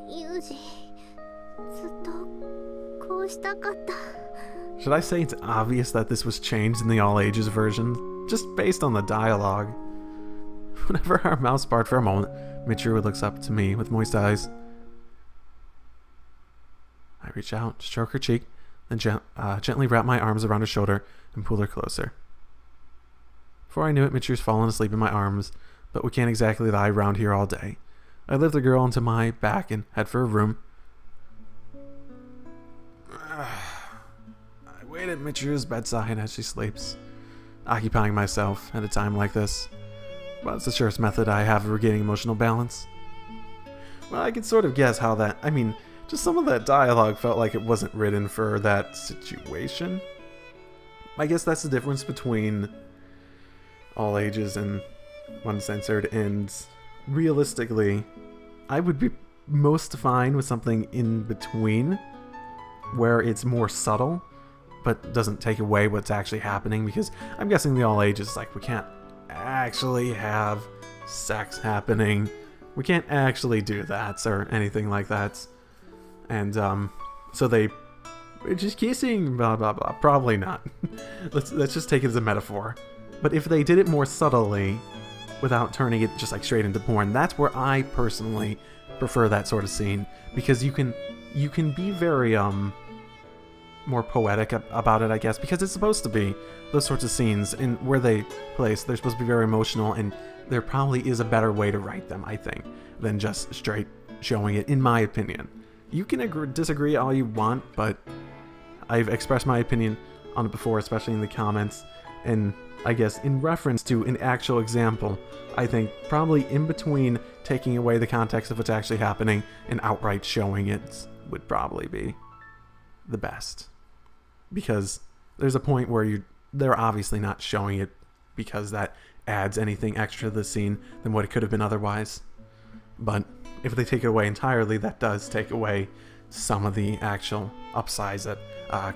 ユージ、ずっとこうしたかった。 Should I say it's obvious that this was changed in the all ages version, just based on the dialogue? Whenever our mouths part for a moment, Michiru looks up to me with moist eyes. I reach out, stroke her cheek, then gently wrap my arms around her shoulder and pull her closer. Before I knew it, Michiru's fallen asleep in my arms, but we can't exactly lie around here all day. I lift the girl onto my back and head for her room. I wait at Michiru's bedside as she sleeps, occupying myself at a time like this. But it's the surest method I have of regaining emotional balance. Well, I can sort of guess how that... I mean, just some of that dialogue felt like it wasn't written for that situation. I guess that's the difference between all ages and uncensored, and realistically, I would be most fine with something in between, where it's more subtle, but doesn't take away what's actually happening, because I'm guessing the all ages, like, we can't actually have sex happening. We can't actually do that, or anything like that. And, so we're just kissing, blah, blah, blah. Probably not. let's just take it as a metaphor. But if they did it more subtly, without turning it just like straight into porn, that's where I personally prefer that sort of scene, because you can you can be very, more poetic about it, I guess, because it's supposed to be those sorts of scenes in where they place. They're supposed to be very emotional, and there probably is a better way to write them, I think, than just straight showing it, in my opinion. You can disagree all you want, but I've expressed my opinion on it before, especially in the comments, and I guess in reference to an actual example, I think probably in between taking away the context of what's actually happening and outright showing it would probably be the best. Because there's a point where they're obviously not showing it because that adds anything extra to the scene than what it could have been otherwise. But if they take it away entirely, that does take away some of the actual upsides that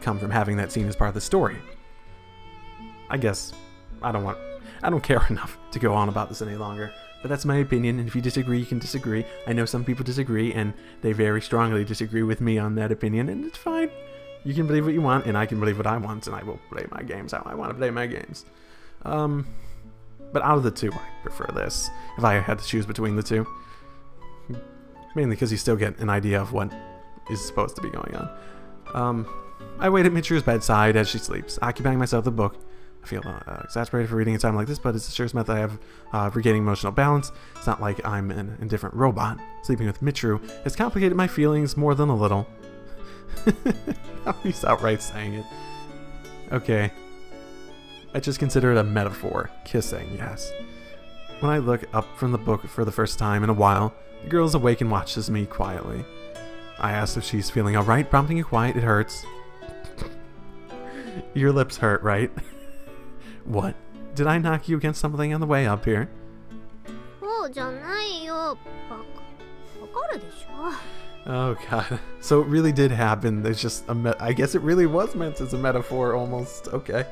come from having that scene as part of the story. I guess I don't care enough to go on about this any longer, but that's my opinion, and if you disagree, you can disagree. I know some people disagree, and they very strongly disagree with me on that opinion, and it's fine. You can believe what you want, and I can believe what I want, and I will play my games how I want to play my games. But out of the two, I prefer this, if I had to choose between the two. Mainly because you still get an idea of what is supposed to be going on. I wait at Michiru's bedside as she sleeps, occupying myself with the book. I feel exasperated for reading a time like this, but it's the surest method I have of regaining emotional balance. It's not like I'm an indifferent robot. Sleeping with Michiru has complicated my feelings more than a little. He's outright saying it. Okay. I just consider it a metaphor. Kissing, yes. When I look up from the book for the first time in a while, the girl is awake and watches me quietly. I ask if she's feeling alright, prompting a quiet. It hurts. Your lips hurt, right? What? Did I knock you against something on the way up here? Oh god. So it really did happen. There's just I guess it really was meant as a metaphor almost. Okay.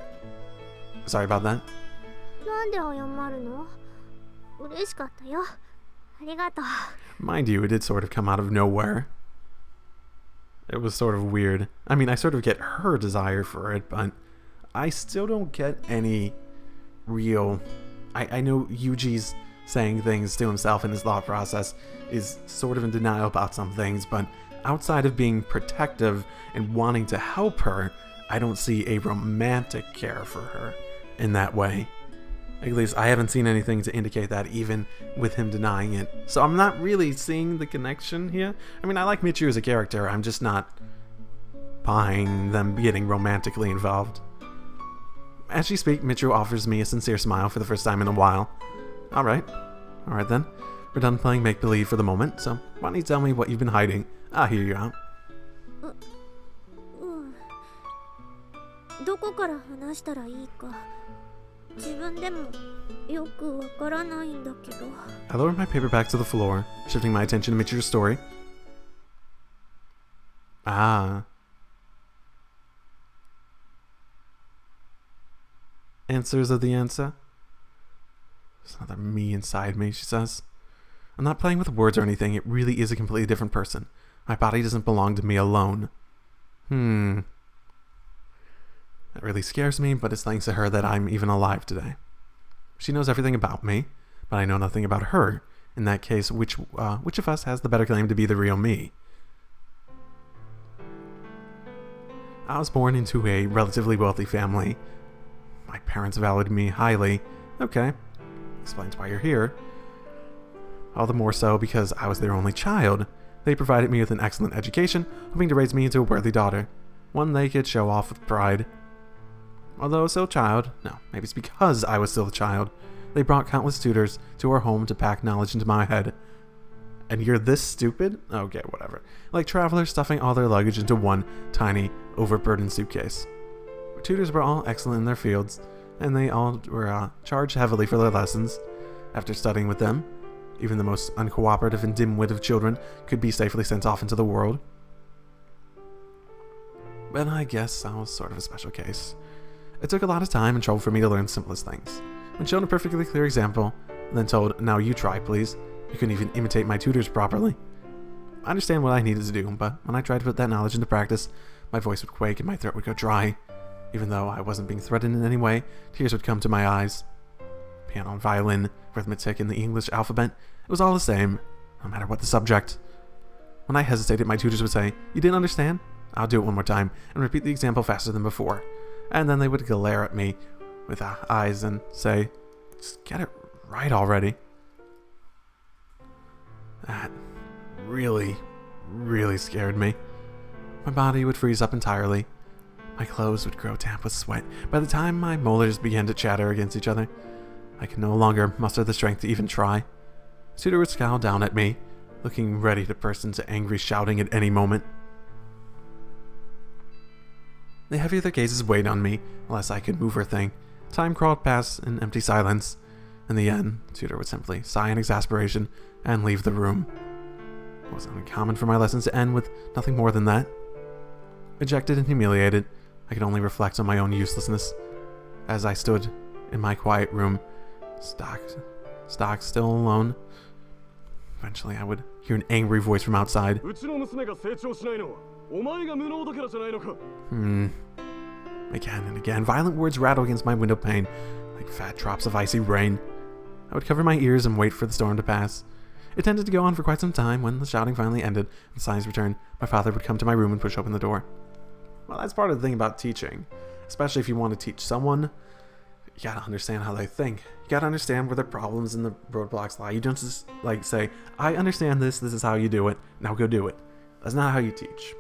Sorry about that. Mind you, it did sort of come out of nowhere. It was sort of weird. I mean, I sort of get her desire for it, but I still don't get any real... I know Yuuji's saying things to himself in his thought process is sort of in denial about some things, but outside of being protective and wanting to help her, I don't see a romantic care for her in that way. At least I haven't seen anything to indicate that, even with him denying it. So I'm not really seeing the connection here. I mean, I like Michiru as a character, I'm just not buying them getting romantically involved. As she speaks, Michiru offers me a sincere smile for the first time in a while. Alright then. We're done playing make-believe for the moment, so why don't you tell me what you've been hiding? I'll hear you out. I lowered my paperback to the floor, shifting my attention to Michiru's story. Ah. Answers of the answer. There's another me inside me, she says. I'm not playing with words or anything, it really is a completely different person. My body doesn't belong to me alone. That really scares me, but it's thanks to her that I'm even alive today. She knows everything about me, but I know nothing about her. In that case, which of us has the better claim to be the real me? I was born into a relatively wealthy family. My parents valued me highly. Okay, explains why you're here. All the more so because I was their only child. They provided me with an excellent education, hoping to raise me into a worthy daughter, one they could show off with pride. Although still a child, no, maybe it's because I was still a child, they brought countless tutors to our home to pack knowledge into my head. And you're this stupid? Okay, whatever. Like travelers stuffing all their luggage into one tiny, overburdened suitcase. Tutors were all excellent in their fields, and they all were charged heavily for their lessons. After studying with them, even the most uncooperative and dim-witted of children could be safely sent off into the world. But I guess I was sort of a special case. It took a lot of time and trouble for me to learn the simplest things. When shown a perfectly clear example, and then told, "Now you try, please," I couldn't even imitate my tutors properly. I understand what I needed to do, but when I tried to put that knowledge into practice, my voice would quake and my throat would go dry. Even though I wasn't being threatened in any way, tears would come to my eyes. Piano and violin, arithmetic and the English alphabet, it was all the same, no matter what the subject. When I hesitated, my tutors would say, "You didn't understand? I'll do it one more time," and repeat the example faster than before. And then they would glare at me with eyes and say, "Just get it right already." That really, really scared me. My body would freeze up entirely. My clothes would grow damp with sweat. By the time my molars began to chatter against each other, I could no longer muster the strength to even try. The tutor would scowl down at me, looking ready to burst into angry shouting at any moment. The heavier their gazes weighed on me, the less I could move or think. Time crawled past in empty silence. In the end, the tutor would simply sigh in exasperation and leave the room. It wasn't uncommon for my lessons to end with nothing more than that. Ejected and humiliated, I could only reflect on my own uselessness as I stood in my quiet room, stock still alone. Eventually, I would hear an angry voice from outside. Again and again, violent words rattle against my window pane like fat drops of icy rain. I would cover my ears and wait for the storm to pass. It tended to go on for quite some time. When the shouting finally ended and silence returned, my father would come to my room and push open the door. Well, that's part of the thing about teaching. Especially if you want to teach someone, you gotta understand how they think. You gotta understand where the problems and the roadblocks lie. You don't just say, "I understand this is how you do it, now go do it." That's not how you teach.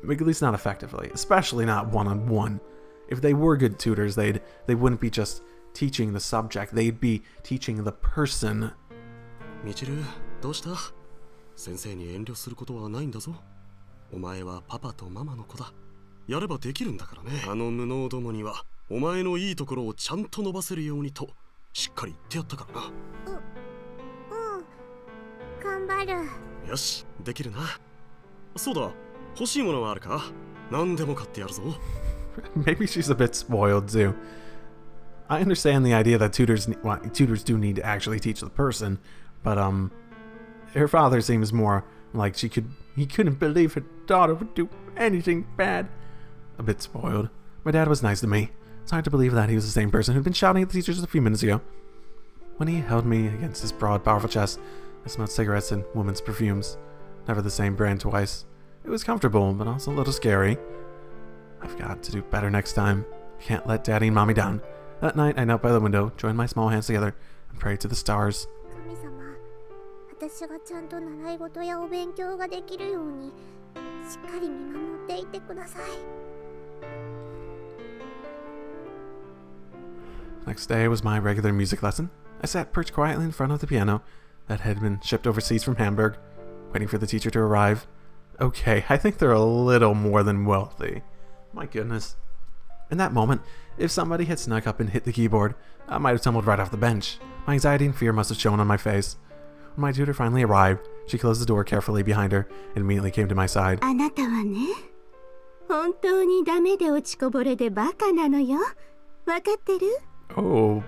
At least not effectively, especially not one-on-one. If they were good tutors, they wouldn't be just teaching the subject, they'd be teaching the person. Michiru, どうした? 先生に遠慮することはないんだぞ。お前はパパとママの子だ。やればできるんだからね。あの無能どもにはお前のいいところをちゃんと伸ばせるようにとしっかり言ってやったからな。頑張る。よし、できるな。そうだ、欲しいものはあるか? 何でも買ってやるぞ。Maybe she's a bit spoiled too. I understand the idea that tutors do need to actually teach the person, but her father seems more like he couldn't believe her daughter would do anything bad. A bit spoiled. My dad was nice to me. It's hard to believe that he was the same person who'd been shouting at the teachers a few minutes ago. When he held me against his broad, powerful chest, I smelled cigarettes and women's perfumes. Never the same brand twice. It was comfortable, but also a little scary. I've got to do better next time. I can't let Daddy and Mommy down. That night, I knelt by the window, joined my small hands together, and prayed to the stars. 神様、私がちゃんと習い事やお勉強ができるように、しっかり見守っていてください。Next day was my regular music lesson. I sat perched quietly in front of the piano that had been shipped overseas from Hamburg, waiting for the teacher to arrive. Okay, I think they're a little more than wealthy. My goodness. In that moment, if somebody had snuck up and hit the keyboard, I might have tumbled right off the bench. My anxiety and fear must have shown on my face. When my tutor finally arrived, she closed the door carefully behind her and immediately came to my side. あなたはね、本当にダメで落ちこぼれでバカなのよ。わかってる? Oh,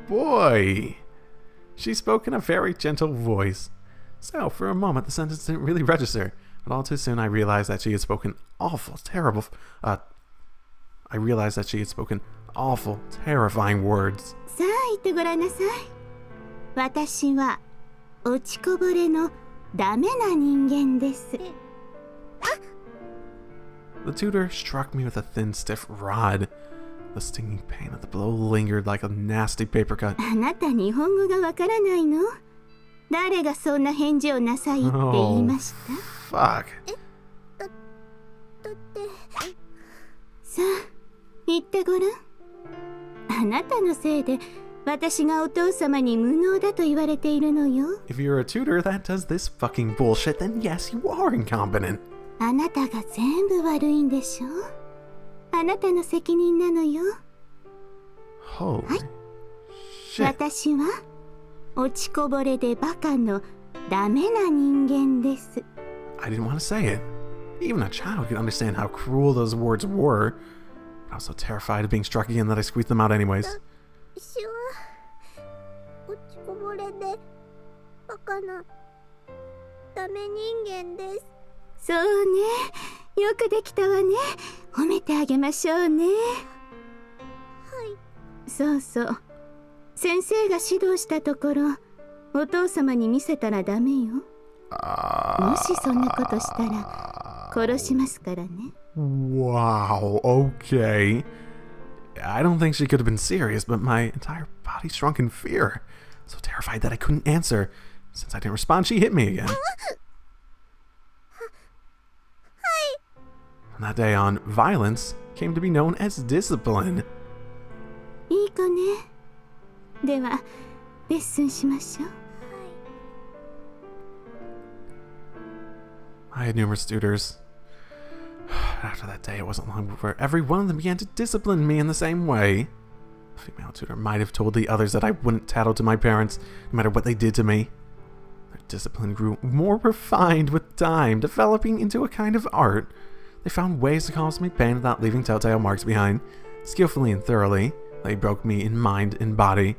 boy. She spoke in a very gentle voice. So, for a moment, the sentence didn't really register. But all too soon, I realized that she had spoken awful, terrifying words. さあ言ってごらんなさい。私は落ちこぼれのダメな人間です。The tutor struck me with a thin, stiff rod. The stinging pain of the blow lingered like a nasty paper cut. あなた日本語がわからないの? 誰がそんな返事をなさいって言いました? Fuck. だって。さあ、言ってごらん。あなたのせいで私がお父様に無能だと言われているのよ。If you're a tutor that does this fucking bullshit, then yes, you are incompetent. あなたが全部悪いんでしょ? あなたの責任なのよ。Holy はい。shit. 私は落ちこぼれでバカのダメな人間です。I didn't want to say it. Even a child could understand how cruel those words were. But I was so terrified of being struck again that I squeezed them out anyways. 私は落ちこぼれでバカなダメ人間です。そうね。よくできたわね。褒めてあげましょうね。はい。そうそう。先生が指導したところ、お父様に見せたらダメよ。もしそんなことしたら殺しますからね。 Wow, okay. I don't think she could have been serious, but my entire body shrunk in fear. So terrified that I couldn't answer. Since I didn't respond, she hit me again. From that day on, violence came to be known as discipline. いい子ね。ではレッスンしましょう。 I had numerous tutors. After that day, it wasn't long before every one of them began to discipline me in the same way. A female tutor might have told the others that I wouldn't tattle to my parents, no matter what they did to me. Their discipline grew more refined with time, developing into a kind of art. They found ways to cause me pain without leaving telltale marks behind. Skillfully and thoroughly, they broke me in mind and body.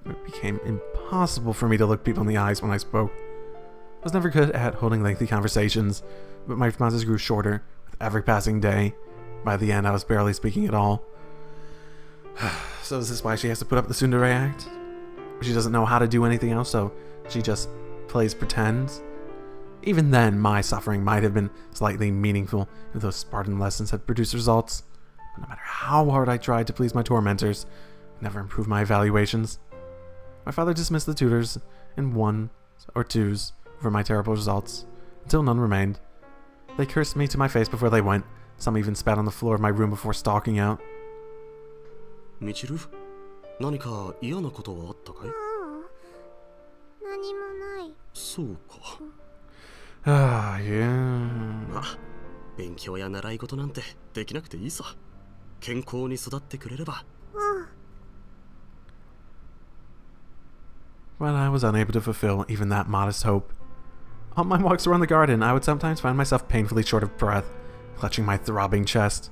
It became impossible for me to look people in the eyes when I spoke. I was never good at holding lengthy conversations, but my responses grew shorter with every passing day. By the end, I was barely speaking at all. So is this why she has to put up the tsundere act? She doesn't know how to do anything else, so she just plays pretend? Even then, my suffering might have been slightly meaningful if those Spartan lessons had produced results. But no matter how hard I tried to please my tormentors, I never improved my evaluations. My father dismissed the tutors in 1s or 2s for my terrible results, until none remained. They cursed me to my face before they went. Some even spat on the floor of my room before stalking out. みちる、何か嫌なことはあったかい？何もない。そうか。Ah, yeah. まあ、勉強や習い事なんてできなくていいさ。健康に育ってくれれば。But I was unable to fulfill even that modest hope. On my walks around the garden, I would sometimes find myself painfully short of breath, clutching my throbbing chest.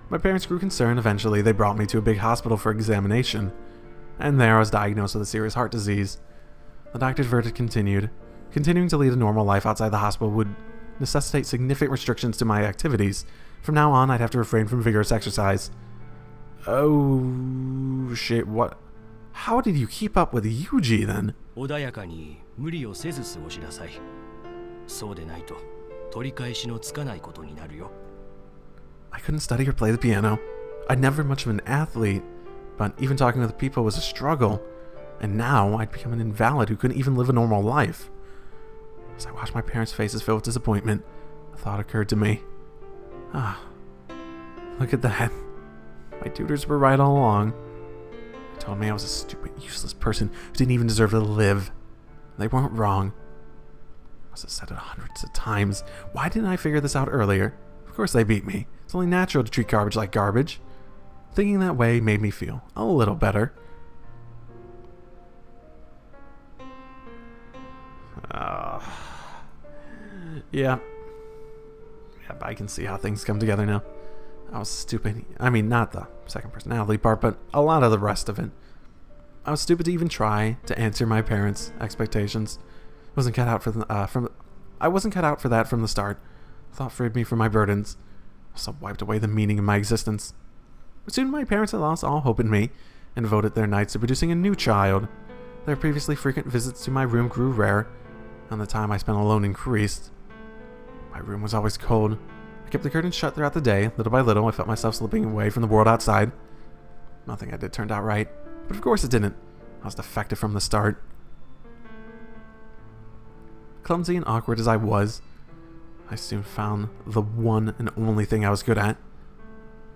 My parents grew concerned. Eventually, they brought me to a big hospital for examination, and there I was diagnosed with a serious heart disease. The doctor's verdict continued. Continuing to lead a normal life outside the hospital would necessitate significant restrictions to my activities. From now on, I'd have to refrain from vigorous exercise. Oh, shit, what? How did you keep up with Yuuji then? 穏やかに無理をせず過ごしなさい。そうでないと取り返しのつかないことになるよ。 I couldn't study or play the piano. I'd never been much of an athlete, but even talking with people was a struggle. And now I'd become an invalid who couldn't even live a normal life. As I watched my parents' faces fill with disappointment, a thought occurred to me. Ah, look at that. My tutors were right all along. They told me I was a stupid, useless person who didn't even deserve to live. They weren't wrong. I must have said it hundreds of times. Why didn't I figure this out earlier? Of course they beat me. It's only natural to treat garbage like garbage. Thinking that way made me feel a little better. Yeah. Yep, I can see how things come together now. I was stupid. I mean, not the second personality part, but a lot of the rest of it. I was stupid to even try to answer my parents' expectations. I wasn't cut out for that from the start. Thought freed me from my burdens. Also wiped away the meaning of my existence. But soon my parents had lost all hope in me and devoted their nights to producing a new child. Their previously frequent visits to my room grew rare, and the time I spent alone increased. My room was always cold. I kept the curtains shut throughout the day. Little by little, I felt myself slipping away from the world outside. Nothing I did turned out right, but of course it didn't. I was defective from the start. Clumsy and awkward as I was, I soon found the one and only thing I was good at.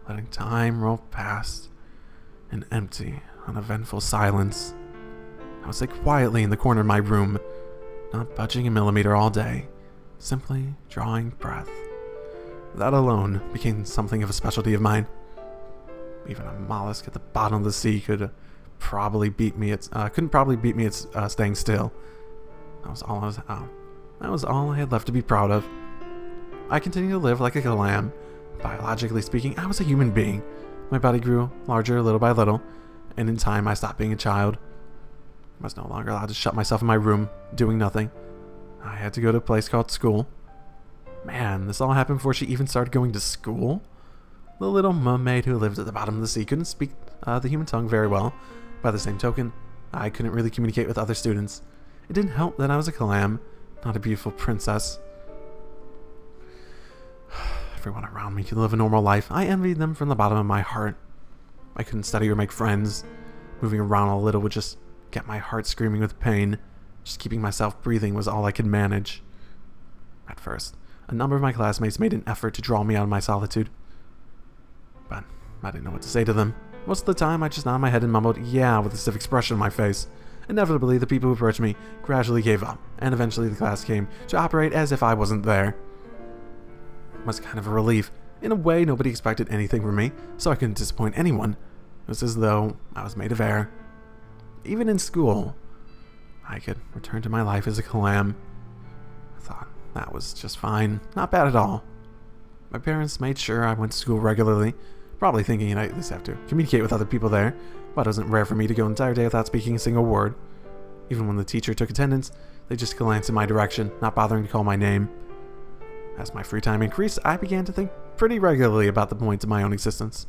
Letting time roll past in empty, uneventful silence. I would sit quietly in the corner of my room, not budging a millimeter all day, simply drawing breath. That alone became something of a specialty of mine. Even a mollusk at the bottom of the sea couldn't probably beat me at staying still. That was all I had left to be proud of. I continued to live like a lamb. Biologically speaking, I was a human being. My body grew larger little by little, and in time I stopped being a child. I was no longer allowed to shut myself in my room, doing nothing. I had to go to a place called school. Man, this all happened before she even started going to school? The little mermaid who lived at the bottom of the sea couldn't speak the human tongue very well. By the same token, I couldn't really communicate with other students. It didn't help that I was a Kalam, not a beautiful princess. Everyone around me could live a normal life. I envied them from the bottom of my heart. I couldn't study or make friends. Moving around a little would just get my heart screaming with pain. Just keeping myself breathing was all I could manage. At first, a number of my classmates made an effort to draw me out of my solitude. But I didn't know what to say to them. Most of the time, I just nodded my head and mumbled, yeah, with a stiff expression on my face. Inevitably, the people who approached me gradually gave up, and eventually the class came to operate as if I wasn't there. It was kind of a relief. In a way, nobody expected anything from me, so I couldn't disappoint anyone. It was as though I was made of air. Even in school, I could return to my life as a Kalam. I thought that was just fine. Not bad at all. My parents made sure I went to school regularly, probably thinking I'd at least have to communicate with other people there, but it wasn't rare for me to go an entire day without speaking a single word. Even when the teacher took attendance, they just glanced in my direction, not bothering to call my name. As my free time increased, I began to think pretty regularly about the point of my own existence.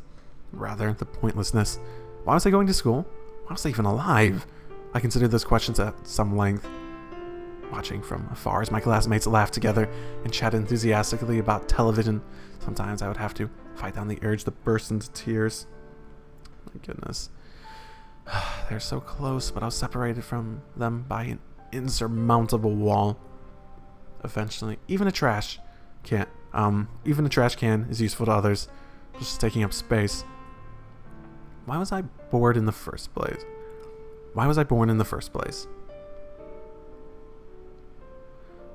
Rather, the pointlessness. Why was I going to school? Why was I even alive? I considered those questions at some length. Watching from afar as my classmates laughed together and chatted enthusiastically about television, sometimes I would have to fight down the urge to burst into tears. My goodness. They're so close, but I was separated from them by an insurmountable wall. Eventually, even a trash can is useful to others, just taking up space. Why was I bored in the first place? Why was I born in the first place?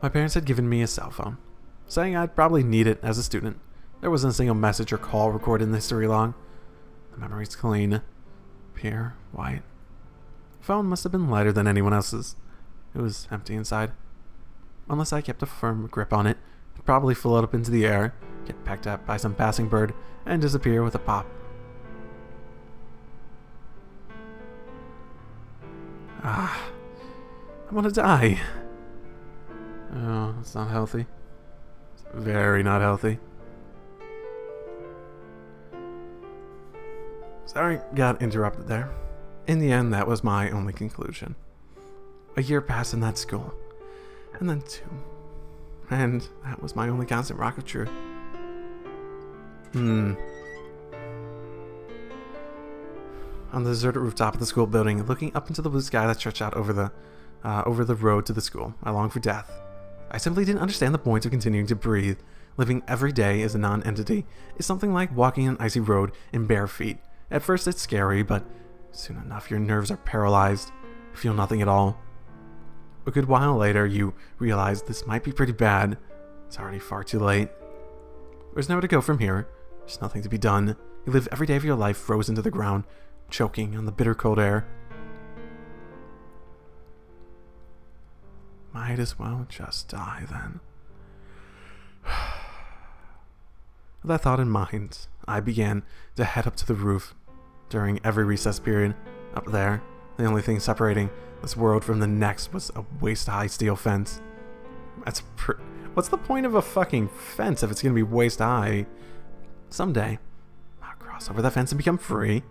My parents had given me a cell phone, saying I'd probably need it as a student. There wasn't a single message or call recorded in the history log. The memory's clean, pure, white. The phone must have been lighter than anyone else's. It was empty inside. Unless I kept a firm grip on it, it'd probably float up into the air, get pecked at by some passing bird, and disappear with a pop. I want to die. Oh, that's not healthy. It's very not healthy. Sorry, got interrupted there. In the end, that was my only conclusion. A year passed in that school. And then 2. And that was my only constant rock of truth. On the deserted rooftop of the school building, looking up into the blue sky that stretched out over the road to the school, I longed for death. I simply didn't understand the point of continuing to breathe. Living every day as a non-entity is something like walking an icy road in bare feet. At first it's scary, but soon enough your nerves are paralyzed. You feel nothing at all. A good while later, you realize this might be pretty bad. It's already far too late. There's nowhere to go from here. There's nothing to be done. You live every day of your life frozen to the ground, choking on the bitter cold air. Might as well just die then. With that thought in mind, I began to head up to the roof. During every recess period, up there, the only thing separating this world from the next was a waist-high steel fence. What's the point of a fucking fence if it's gonna be waist-high? Someday, I'll cross over that fence and become free.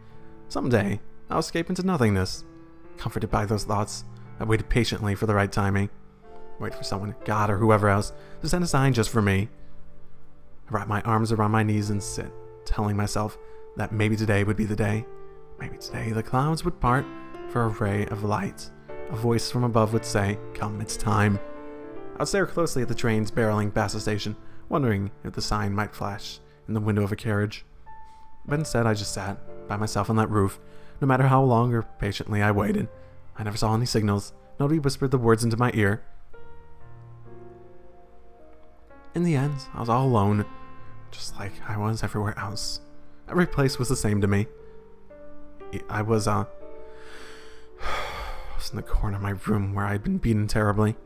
Someday, I'll escape into nothingness. Comforted by those thoughts, I waited patiently for the right timing. Wait for someone, God or whoever else, to send a sign just for me. I wrap my arms around my knees and sit, telling myself that maybe today would be the day. Maybe today the clouds would part for a ray of light. A voice from above would say, "Come, it's time." I would stare closely at the trains barreling past the station, wondering if the sign might flash in the window of a carriage. But instead I just sat by myself on that roof. No matter how long or patiently I waited, I never saw any signals. Nobody whispered the words into my ear. In the end, I was all alone, just like I was everywhere else. Every place was the same to me. I was in the corner of my room where I'd been beaten terribly.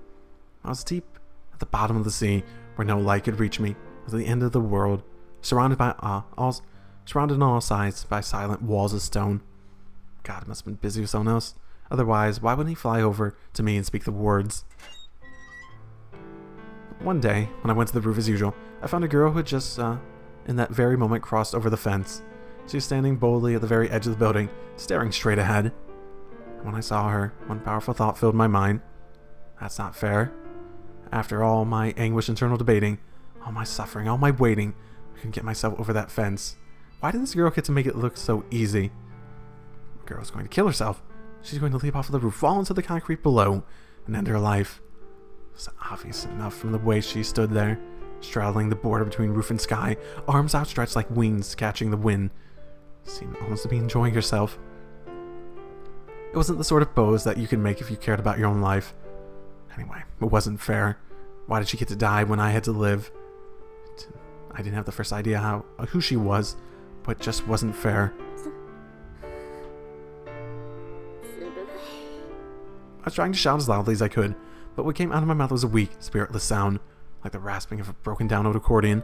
I was deep at the bottom of the sea, where no light could reach me, at the end of the world, surrounded on all sides by silent walls of stone. God must have been busy with someone else. Otherwise, why wouldn't he fly over to me and speak the words? One day, when I went to the roof as usual, I found a girl who had just, in that very moment, crossed over the fence. She was standing boldly at the very edge of the building, staring straight ahead. And when I saw her, one powerful thought filled my mind. That's not fair. After all my anguish, internal debating, all my suffering, all my waiting, I couldn't get myself over that fence. Why did this girl get to make it look so easy? The girl's going to kill herself. She's going to leap off of the roof, fall into the concrete below, and end her life. It's obvious enough from the way she stood there, straddling the border between roof and sky, arms outstretched like wings catching the wind. Seemed almost to be enjoying herself. It wasn't the sort of pose that you could make if you cared about your own life. Anyway, it wasn't fair. Why did she get to die when I had to live? I didn't have the first idea who she was, but it just wasn't fair. I was trying to shout as loudly as I could, but what came out of my mouth was a weak, spiritless sound, like the rasping of a broken down old accordion.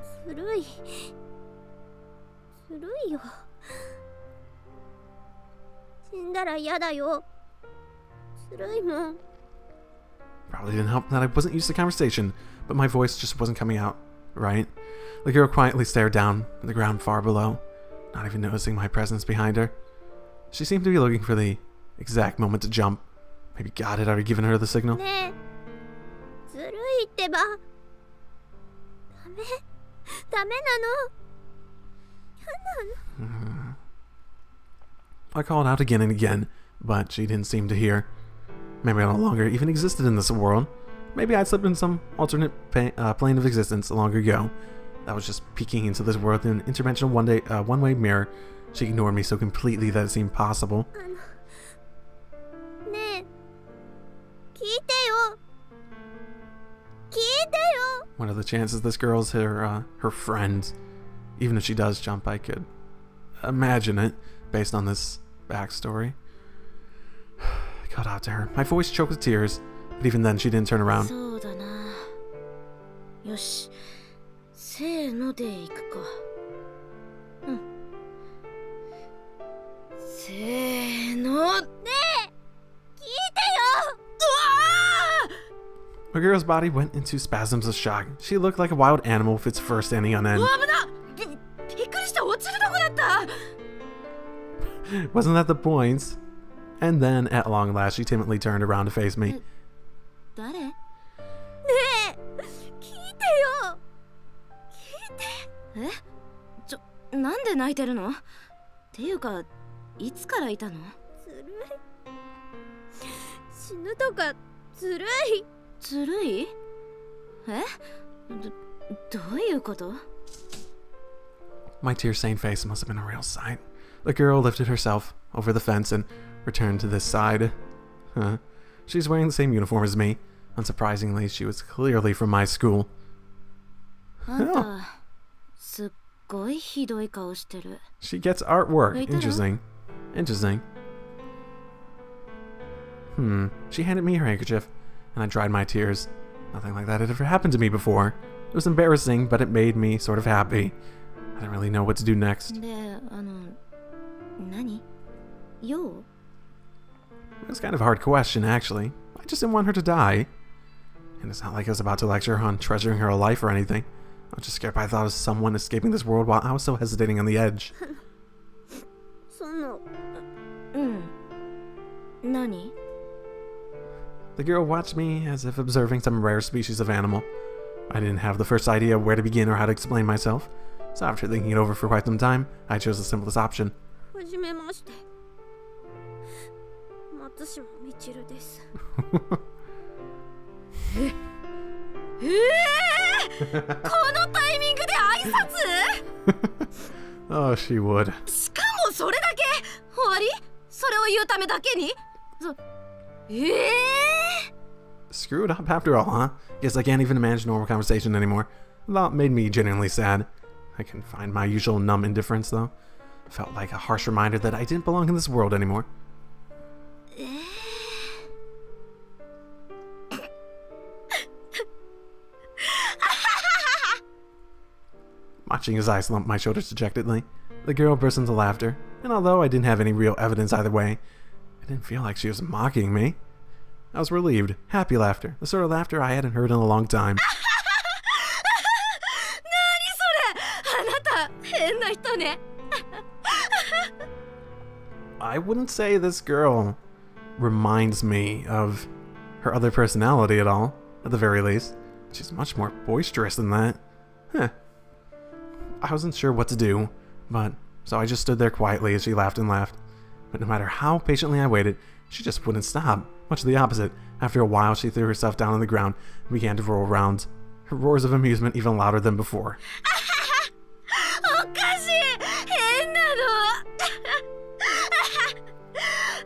Probably didn't help that I wasn't used to conversation, but my voice just wasn't coming out right. The girl quietly stared down at the ground far below, not even noticing my presence behind her. She seemed to be looking for the exact moment to jump. Maybe God had already given her the signal. I called out again and again, but she didn't seem to hear. Maybe I no longer even existed in this world. Maybe I'd slipped in some alternate plane of existence long ago. That was just peeking into this world in an interdimensional one-way mirror. She ignored me so completely that it seemed possible. What are the chances this girl's her friend? Even if she does jump, I could imagine it based on this backstory. I called out to her. My voice choked with tears, but even then she didn't turn around. The girl's body went into spasms of shock. She looked like a wild animal with its fur standing on end. Wasn't that the point? And then, at long last, she timidly turned around to face me. My tear-stained face must have been a real sight. The girl lifted herself over the fence and returned to this side. She's wearing the same uniform as me. Unsurprisingly, she was clearly from my school. Oh. She gets artwork. Interesting. Interesting. She handed me her handkerchief, and I dried my tears. Nothing like that had ever happened to me before. It was embarrassing, but it made me sort of happy. I didn't really know what to do next. It was kind of a hard question, actually. I just didn't want her to die. And it's not like I was about to lecture her on treasuring her life or anything. I was just scared by the thought of someone escaping this world while I was still hesitating on the edge. The girl watched me as if observing some rare species of animal. I didn't have the first idea where to begin or how to explain myself. So after thinking it over for quite some time, I chose the simplest option. Oh, she would. Screwed up after all, huh? Guess I can't even manage normal conversation anymore. That made me genuinely sad. I couldn't find my usual numb indifference, though. It felt like a harsh reminder that I didn't belong in this world anymore. Watching his eyes slump my shoulders dejectedly, the girl burst into laughter, and although I didn't have any real evidence either way, it didn't feel like she was mocking me. I was relieved, happy laughter, the sort of laughter I hadn't heard in a long time. I wouldn't say this girl reminds me of her other personality at all, at the very least. She's much more boisterous than that. Huh. I wasn't sure what to do, so I just stood there quietly as she laughed and laughed. But no matter how patiently I waited, she just wouldn't stop. Much the opposite. After a while, she threw herself down on the ground and began to roll around. Her roars of amusement even louder than before. おかしい変なの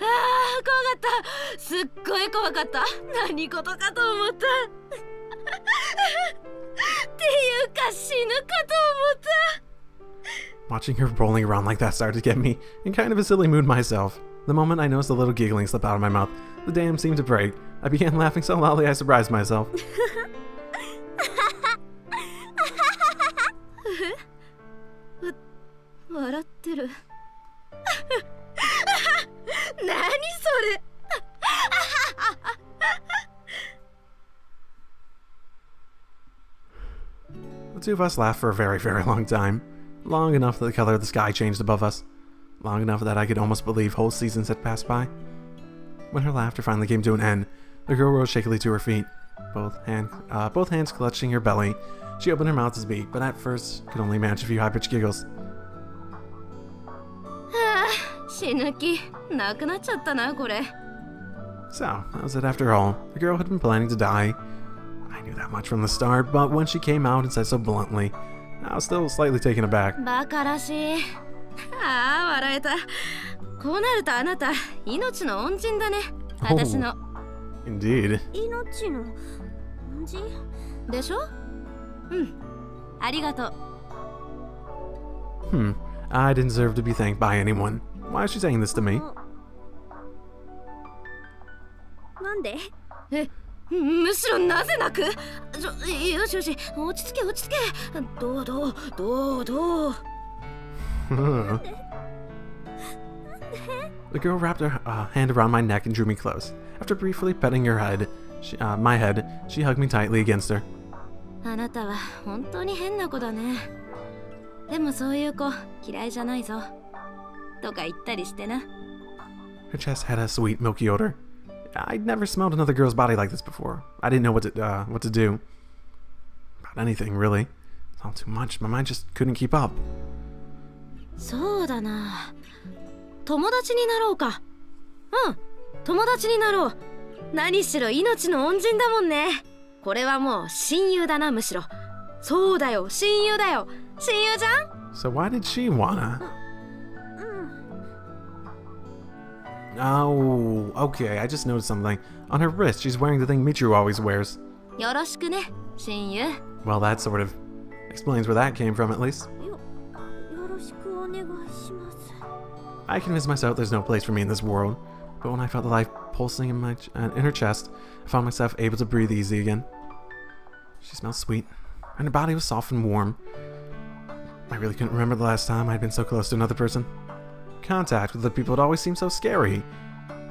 ああ怖かったすっごい怖かった何事かと思ったっていうか死ぬかと思った Watching her rolling around like that started to get me in kind of a silly mood myself. The moment I noticed a little giggling slip out of my mouth, the dam seemed to break. I began laughing so loudly I surprised myself. 笑ってる何それ The two of us laughed for a very, very long time. Long enough that the color of the sky changed above us. Long enough that I could almost believe whole seasons had passed by. When her laughter finally came to an end, the girl rose shakily to her feet, both hands clutching her belly. She opened her mouth to speak, but at first could only manage a few high-pitched giggles. 死ぬ気なくなっちゃったなこれ So, that was it after all. The girl had been planning to die. I knew that much from the start, but when she came out and said so bluntly, I was still slightly taken aback. バカらしいああ笑えたこうなるとあなた命の恩人だね私の Indeed. 命の恩人でしょうんありがとう I didn't deserve to be thanked by anyone. Why is she saying this to me? なんでむしろなぜなくよしよし落ち着け落ち着けどう The girl wrapped her hand around my neck and drew me close. After briefly petting her head, my head, she hugged me tightly against her. あなたは本当に変な子だねでもそういう子嫌いじゃないぞとか言ったりしてな Her chest had a sweet, milky odor. I'd never smelled another girl's body like this before. I didn't know what to do. About anything, really. It's all too much. My mind just couldn't keep up. そうだな友達になろうかうん友達になろう何しろ命の恩人だもんねこれはもう親友だなむしろそうだよ親友だよ親友じゃん So why did she wanna? Oh, okay. I just noticed something. On her wrist, she's wearing the thing Michiru always wears. よろしくね親友 Well, that sort of explains where that came from, at least. よろしくお願いします I convinced myself there's no place for me in this world, but when I felt the life pulsing in her chest, I found myself able to breathe easy again. She smelled sweet, and her body was soft and warm. I really couldn't remember the last time I'd been so close to another person. Contact with other people had always seemed so scary,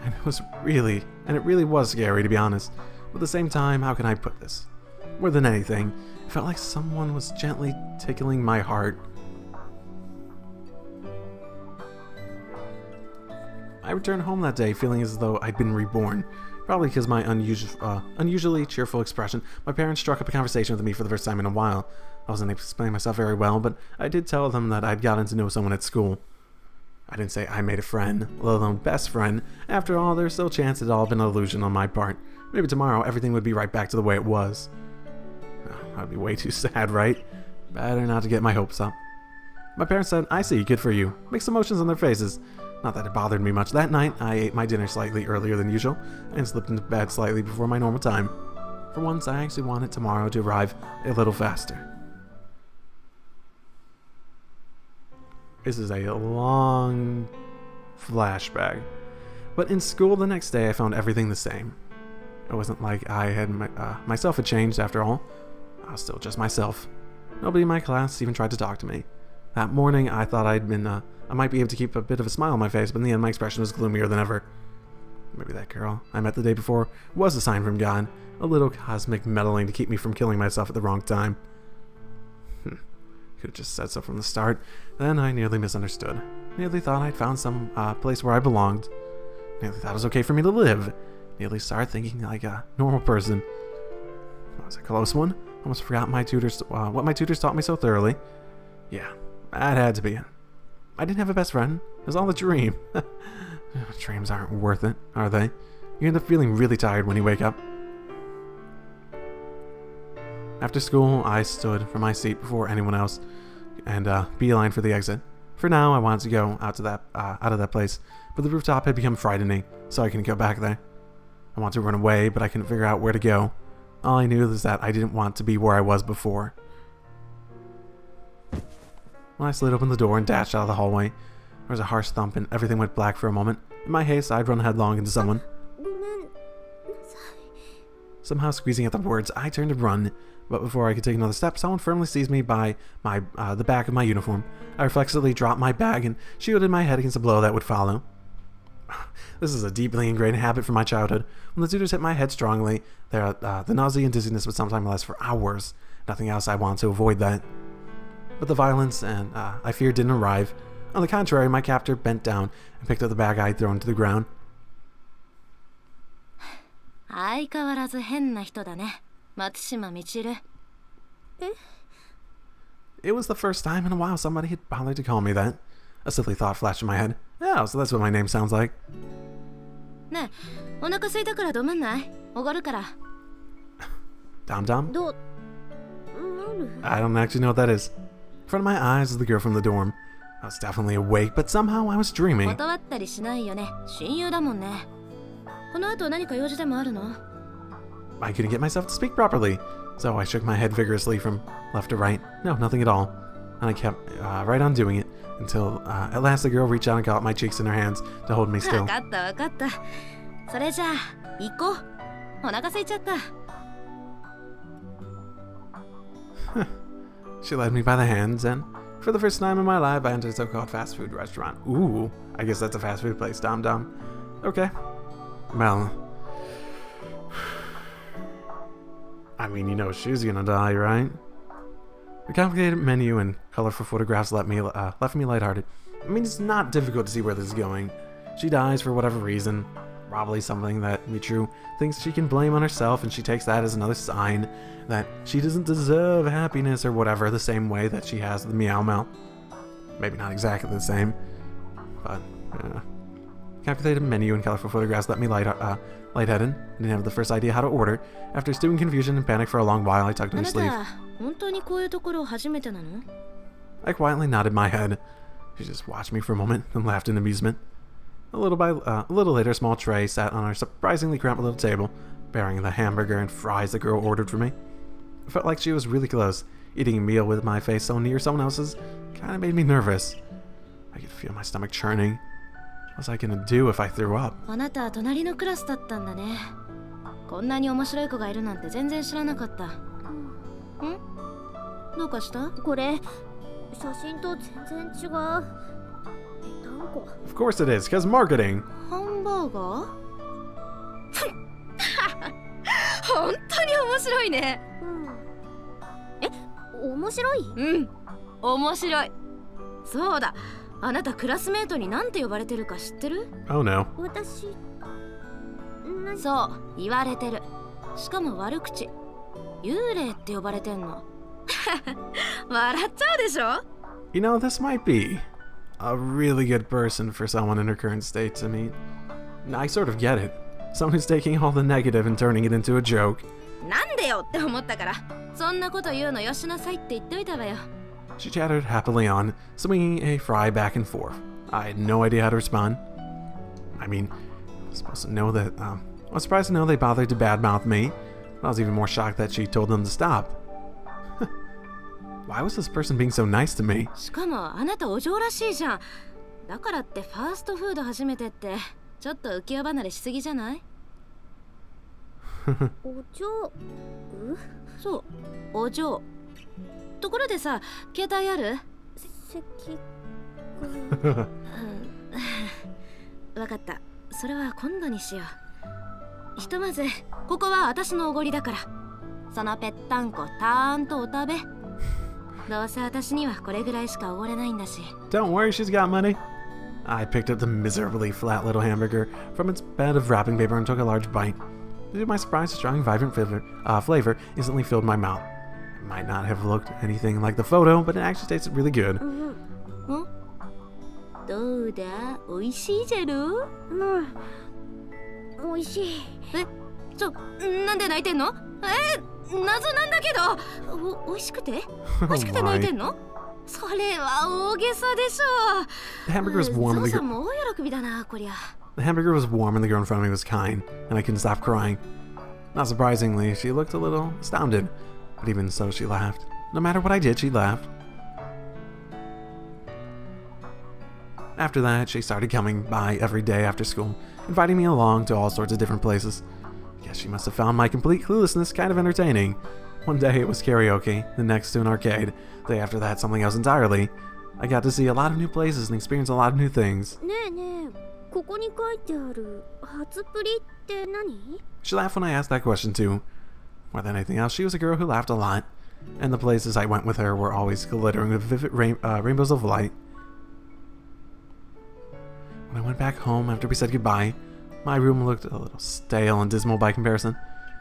and it really was scary, to be honest. But at the same time, how can I put this? More than anything, it felt like someone was gently tickling my heart. I returned home that day feeling as though I'd been reborn. Probably because my unusually cheerful expression, my parents struck up a conversation with me for the first time in a while. I wasn't able to explain myself very well, but I did tell them that I'd gotten to know someone at school. I didn't say I made a friend, let alone best friend. After all, there's still a chance it all been an illusion on my part. Maybe tomorrow everything would be right back to the way it was. That'd be way too sad, right? Better not to get my hopes up. My parents said, I see, good for you. Mixed emotions on their faces. Not that it bothered me much. That night, I ate my dinner slightly earlier than usual, and slipped into bed slightly before my normal time. For once, I actually wanted tomorrow to arrive a little faster. This is a long flashback. But in school the next day, I found everything the same. It wasn't like I had myself had changed after all. I was still just myself. Nobody in my class even tried to talk to me. That morning, I thought I might be able to keep a bit of a smile on my face, but in the end, my expression was gloomier than ever. Maybe that girl I met the day before was a sign from God. A little cosmic meddling to keep me from killing myself at the wrong time. Could have just said so from the start. Then I nearly misunderstood. Nearly thought I'd found some place where I belonged. Nearly thought it was okay for me to live. Nearly start thinking like a normal person. That was a close one. Almost forgot my tutors, what my tutors taught me so thoroughly. Yeah, that had to be it. I didn't have a best friend. It was all a dream. Dreams aren't worth it, are they? You end up feeling really tired when you wake up. After school, I stood for my seat before anyone else and beeline for the exit. For now, I wanted to go out of that place, but the rooftop had become frightening, so I couldn't go back there. I wanted to run away, but I couldn't figure out where to go. All I knew was that I didn't want to be where I was before. When I slid open the door and dashed out of the hallway, there was a harsh thump and everything went black for a moment. In my haste, I'd run headlong into someone. Somehow squeezing at the words, I turned to run, but before I could take another step, someone firmly seized me by the back of my uniform. I reflexively dropped my bag and shielded my head against a blow that would follow. This is a deeply ingrained habit from my childhood. When the tutors hit my head strongly, the nausea and dizziness would sometimes last for hours. Nothing else I wanted to avoid that. But the violence and I feared didn't arrive. On the contrary, my captor bent down and picked up the bag I had thrown to the ground. 相変わらず変な人だね、松島みちる。It was the first time in a while somebody had bothered to call me that. A silly thought flashed in my head. Oh, so that's what my name sounds like. ねえ、お腹空いたからどむんない？おごるから。Dom Dom? I don't actually know what that is. In front of my eyes was the girl from the dorm. I was definitely awake, but somehow I was dreaming. 断ったりしないよね。親友だもんね。この後何か用事でもあるの？ I couldn't get myself to speak properly, so I shook my head vigorously from left to right. No, nothing at all. And I kept right on doing it until at last the girl reached out and caught my cheeks in her hands to hold me still. わかったわかった。それじゃあ行こう。お腹空いちゃった。She led me by the hands, and for the first time in my life, I entered a so-called fast food restaurant. Ooh, I guess that's a fast food place, Dom Dom. Okay. Well, I mean, you know she's gonna die, right? The complicated menu and colorful photographs left me lighthearted. I mean, it's not difficult to see where this is going. She dies for whatever reason. Probably something that Michiru thinks she can blame on herself, and she takes that as another sign that she doesn't deserve happiness or whatever, the same way that she has the Meow Meow. Maybe not exactly the same, but calculated menu and colorful photographs left me lightheaded. I didn't have the first idea how to order. After stewing confusion and panic for a long while, I tugged at her sleeve. I quietly nodded my head. She just watched me for a moment and laughed in amusement. A little later, a small tray sat on our surprisingly cramped little table, bearing the hamburger and fries the girl ordered for me. I felt like she was really close. Eating a meal with my face so near someone else's kind of made me nervous. I could feel my stomach churning. What was I gonna do if I threw up? あなた隣のクラスだったんだね。こんなに面白い子がいるなんて全然知らなかった。ん？どうかした？これ写真と全然違う。Of course it is, because marketing. ハンバーガー？本当に面白いね。面白い？うん、面白い。そうだ、あなたクラスメートに何て呼ばれてるか知ってる？ Oh no. 私、そう、言われてる。しかも悪口。幽霊って呼ばれてんの。笑っちゃうでしょ？ You know, this might be a really good person for someone in her current state to meet. I sort of get it. Someone who's taking all the negative and turning it into a joke. なんでよって思ったから、そんなこと言うのよしなさいって言っといたわよ。She chattered happily on, swinging a fry back and forth. I had no idea how to respond. I mean, I was supposed to know that, I was surprised to know they bothered to badmouth me. I was even more shocked that she told them to stop. Why was this person being so nice to me? しかもあなたお嬢らしいじゃん。だからってファーストフード初めてってちょっと浮世離れしすぎじゃない？お嬢？そう、お嬢。ところでさ、携帯ある？わかった。それは今度にしよう。ひとまずここは私のおごりだから。そのぺったんこたーんとお食べ。どうせ私にはこれぐらいしかおごれないんだし。 Don't worry, she's got money. I picked up the miserably flat little hamburger from its bed of wrapping paper and took a large bite. To my surprise, a strong, vibrant flavor instantly filled my mouth. It might not have looked anything like the photo, but it actually tasted really good. どうだ美味しいじゃろ美味しい。なんで泣いてんの？謎なんだけど。美味しくて泣いてんの？それは大げさでしょ。 The hamburger was warm and the ゾウさんも大喜びだな、こりゃ。 The hamburger was warm and the girl in front of me was kind, and I couldn't stop crying. Not surprisingly, she looked a little astounded, but even so, she laughed. No matter what I did, she laughed. After that, she started coming by every day after school, inviting me along to all sorts of different places. Guess she must have found my complete cluelessness kind of entertaining. One day it was karaoke, the next to an arcade, the day after that something else entirely. I got to see a lot of new places and experience a lot of new things. ねえねえ、ここに書いてある初プリって何？ She laughed when I asked that question too. More than anything else, she was a girl who laughed a lot, and the places I went with her were always glittering with vivid rainbows of light. When I went back home after we said goodbye, my room looked a little stale and dismal by comparison.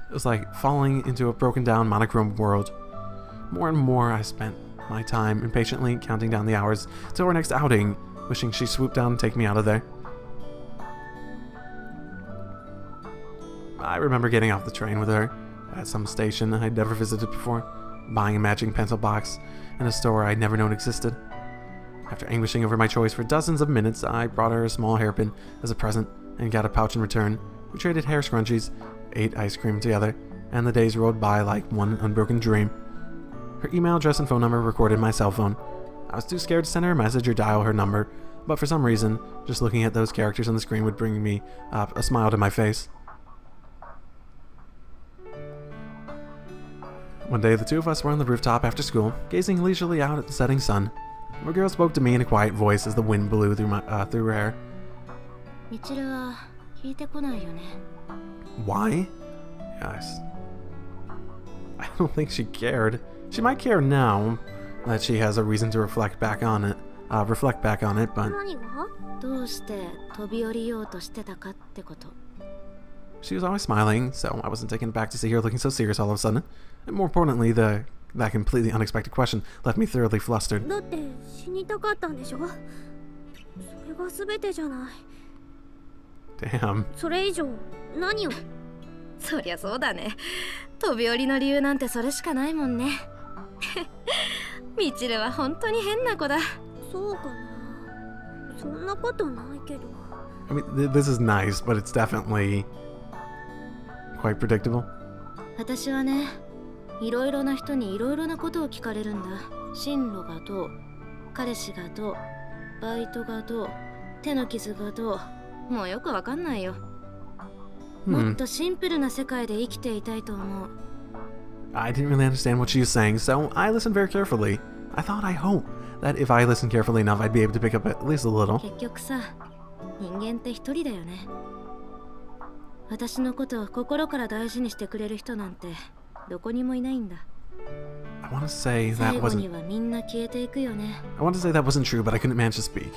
It was like falling into a broken down monochrome world. More and more I spent my time impatiently counting down the hours till our next outing, wishing she'd swoop down and take me out of there. I remember getting off the train with her at some station I'd never visited before, buying a matching pencil box in a store I'd never known existed. After anguishing over my choice for dozens of minutes, I brought her a small hairpin as a present and got a pouch in return. We traded hair scrunchies, ate ice cream together, and the days rolled by like one unbroken dream. Her email address and phone number recorded in my cell phone. I was too scared to send her a message or dial her number, but for some reason, just looking at those characters on the screen would bring me a smile to my face. One day, the two of us were on the rooftop after school, gazing leisurely out at the setting sun. A girl spoke to me in a quiet voice as the wind blew through her hair. みちるは聞いてこないよね。 Why? Yes. I don't think she cared. She might care now that she has a reason to reflect back on it, but 何が？どうして飛び降りようとしてたかってこと。 she was always smiling, so I wasn't taken aback to see her looking so serious all of a sudden. And more importantly, that completely unexpected question left me thoroughly flustered. だって死にたかったんでしょ？それが全てじゃない。 Damn. それ以上何を？そりゃそうだね。飛び降りの理由なんてそれしかないもんね。みちるは本当に変な子だ。そうかな。そんなことないけど。 I mean, this is nice, but it's definitely quite predictable. 私はね、いろいろな人にいろいろなことを聞かれるんだ。進路がどう、彼氏がどう、バイトがどう、手の傷がどう、もうよくわかんないよ。もっとシンプルな世界で生きていたいと思う。I didn't really understand what she was saying, so I listened very carefully. I hope that if I listened carefully enough, I'd be able to pick up at least a little. 結局さ、人間って一人だよね。私のことを心から大事にしてくれる人なんてどこにもいないんだ。I want to say that 最後 wasn't. にはみんな消えていくよね。 I want to say that wasn't true, but I couldn't manage to speak.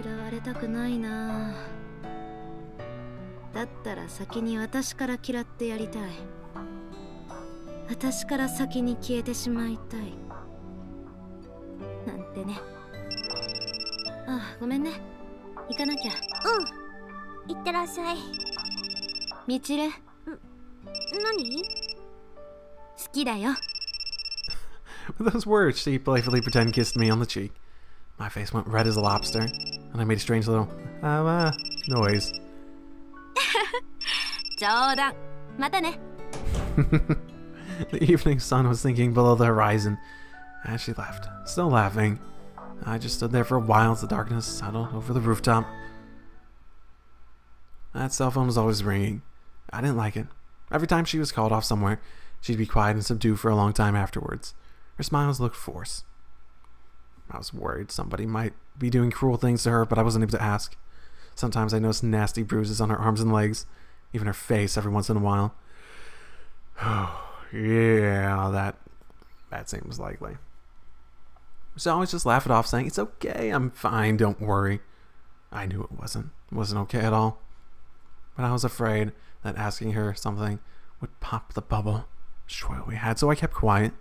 嫌われたくないな。だったら先に私から嫌ってやりたい。私から先に消えてしまいたい。なんてね。あ、ごめんね。行かなきゃ。うん。いってらっしゃい。みちる。何？好きだよ。 With those words, she playfully pretend kissed me on the cheek. My face went red as a lobster, and I made a strange little noise. 冗談。またね。 The evening sun was sinking below the horizon as she left, still laughing. I just stood there for a while as the darkness settled over the rooftop. That cell phone was always ringing. I didn't like it. Every time she was called off somewhere, she'd be quiet and subdued for a long time afterwards. Her smiles looked forced. I was worried somebody might be doing cruel things to her, but I wasn't able to ask. Sometimes I noticed nasty bruises on her arms and legs, even her face every once in a while. Oh, yeah, that seems likely. So I always just laugh it off, saying, "It's okay, I'm fine, don't worry." I knew it wasn't okay at all. But I was afraid that asking her something would pop the bubble Sure we had, so I kept quiet.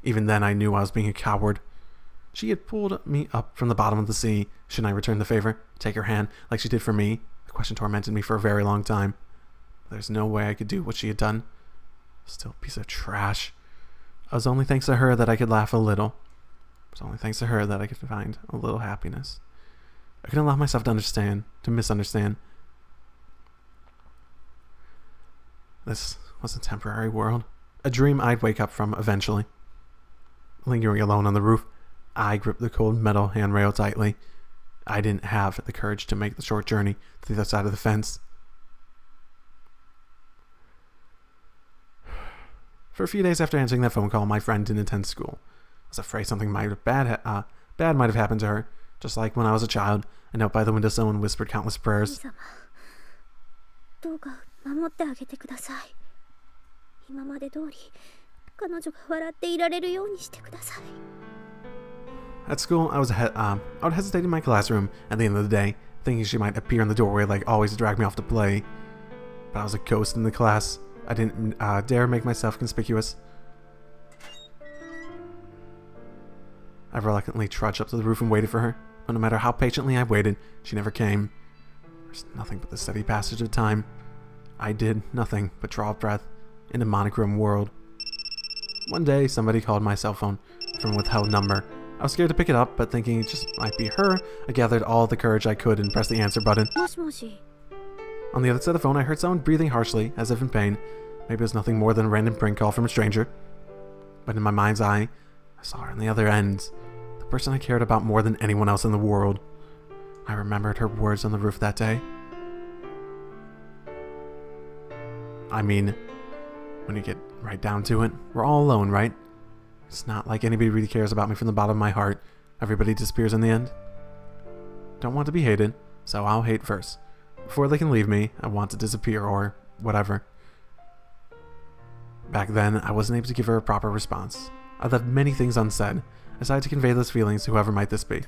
Even then I knew I was being a coward. She had pulled me up from the bottom of the sea. Shouldn't I return the favor? Take her hand, like she did for me? The question tormented me for a very long time. There's no way I could do what she had done. Still a piece of trash. It was only thanks to her that I could laugh a little. It was only thanks to her that I could find a little happiness. I couldn't allow myself to misunderstand. This was a temporary world. A dream I'd wake up from eventually. Lingering alone on the roof, I gripped the cold metal handrail tightly. I didn't have the courage to make the short journey to the other side of the fence. For a few days after answering that phone call, my friend didn't attend school. I was afraid something bad might have happened to her. Just like when I was a child, I knelt by the windowsill and whispered countless prayers. At school, I would hesitate in my classroom at the end of the day, thinking she might appear in the doorway like always to drag me off to play. But I was a ghost in the class. I didn't dare make myself conspicuous. I reluctantly trudged up to the roof and waited for her, but no matter how patiently I waited, she never came. There's nothing but the steady passage of time. I did nothing but draw a breath in a monochrome world. One day, somebody called my cell phone from a withheld number. I was scared to pick it up, but thinking it just might be her, I gathered all the courage I could and pressed the answer button. On the other side of the phone, I heard someone breathing harshly, as if in pain. Maybe it was nothing more than a random prank call from a stranger. But in my mind's eye, I saw her on the other end. The person I cared about more than anyone else in the world. I remembered her words on the roof that day. I mean, when you get right down to it, we're all alone, right? It's not like anybody really cares about me from the bottom of my heart. Everybody disappears in the end. Don't want to be hated, so I'll hate first. Before they can leave me, I want to disappear or whatever. Back then, I wasn't able to give her a proper response. I left many things unsaid. I decided to convey those feelings to whoever might this be.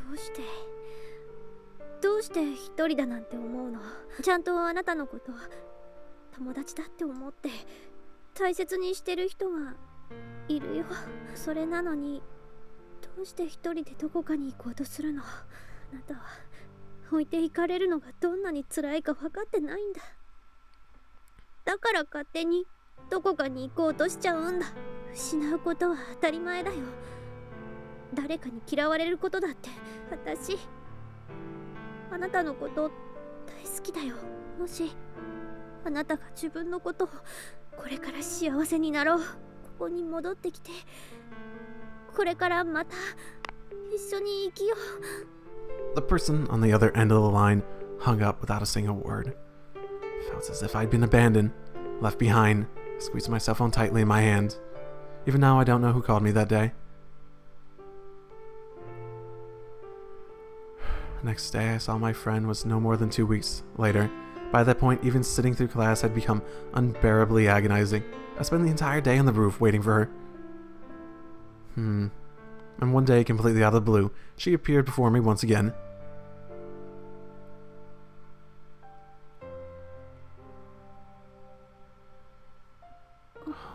The person on the other end of the line hung up without a single word. Felt as if I'd been abandoned, left behind. I squeezed my cell phone tightly in my hand. Even now, I don't know who called me that day. Next day, I saw my friend was no more than 2 weeks later. By that point, even sitting through class had become unbearably agonizing. I spent the entire day on the roof waiting for her. And one day, completely out of the blue, she appeared before me once again.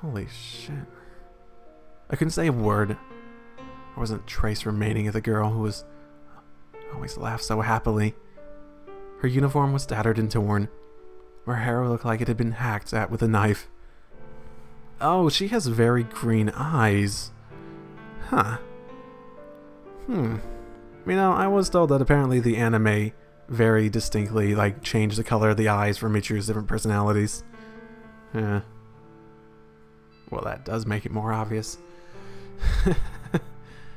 Holy shit. I couldn't say a word. There wasn't a trace remaining of the girl who always laughed so happily. Her uniform was tattered and torn. Her hair looked like it had been hacked at with a knife. Oh, she has very green eyes. Huh. You know, I was told that apparently the anime very distinctly, changed the color of the eyes for Michiru's different personalities. Yeah. Well, that does make it more obvious.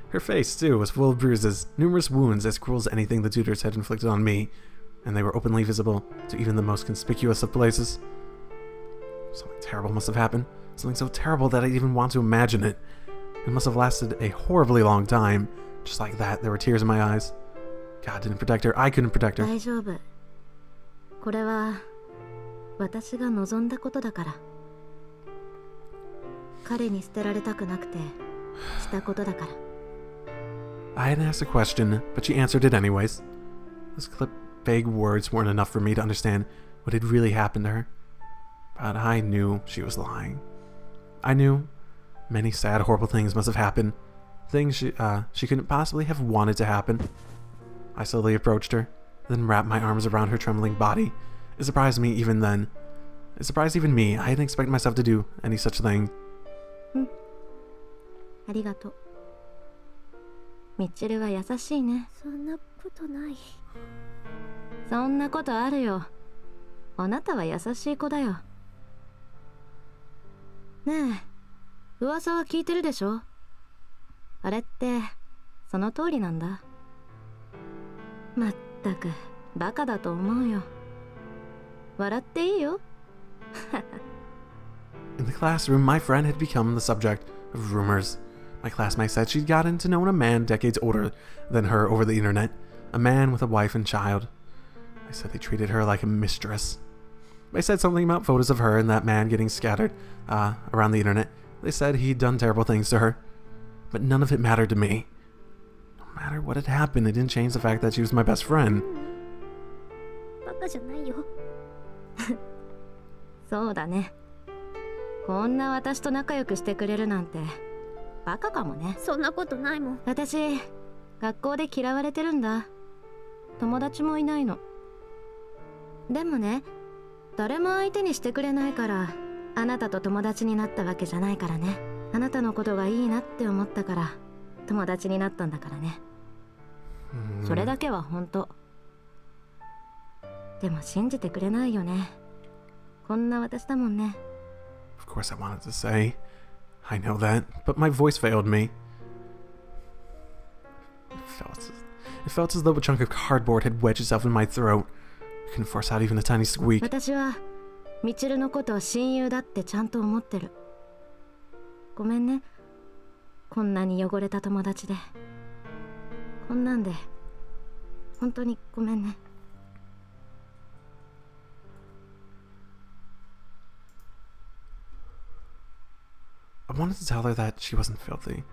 Her face, too, was full of bruises, numerous wounds as cruel as anything the tutors had inflicted on me, and they were openly visible to even the most conspicuous of places. Something terrible must have happened. Something so terrible that I didn't even want to imagine it. It must have lasted a horribly long time. Just like that, there were tears in my eyes. God didn't protect her. I couldn't protect her. I hadn't asked a question, but she answered it anyways. This clip vague words weren't enough for me to understand what had really happened to her. But I knew she was lying. I knew many sad, horrible things must have happened. Things she couldn't possibly have wanted to happen. I slowly approached her, then wrapped my arms around her trembling body. It surprised me even then. It surprised even me. I hadn't expected myself to do any such thing. ありがとう。ミッチェルは優しいね。そんなことない。そんなことあるよ。あなたは優しい子だよ。ねえ、噂は聞いてるでしょ？あれってその通りなんだ。まったくバカだと思うよ。笑っていいよ。In the classroom, my friend had become the subject of rumors. My classmate said she'd gotten to know a man decades older than her over the internet, a man with a wife and child. I said they treated her like a mistress. I said something about photos of her and that man getting scattered around the internet. They said he'd done terrible things to her. But none of it mattered to me. No matter what had happened, it didn't change the fact that she was my best friend. バカじゃないよ。そうだね。こんな私と仲良くしてくれるなんてバカかもね。そんなことないもん。私学校で嫌われてるんだ。友達もいないの。でもね、誰も相手にしてくれないからあなたと友達になったわけじゃないからね。あなたのことがいいなって思ったから友達になったんだからね。それだけは本当。でも信じてくれないよね。こんな私だもんね。Of course I wanted to say, I know that, but my voice failed me. It felt as though a chunk of cardboard had wedged itself in my throat. I couldn't force out even a tiny squeak. 私はミチルのことを親友だってちゃんと思ってる。ごめんね。こんなに汚れた友達で。こんなんで本当にごめんね。I wanted to tell her that she wasn't filthy,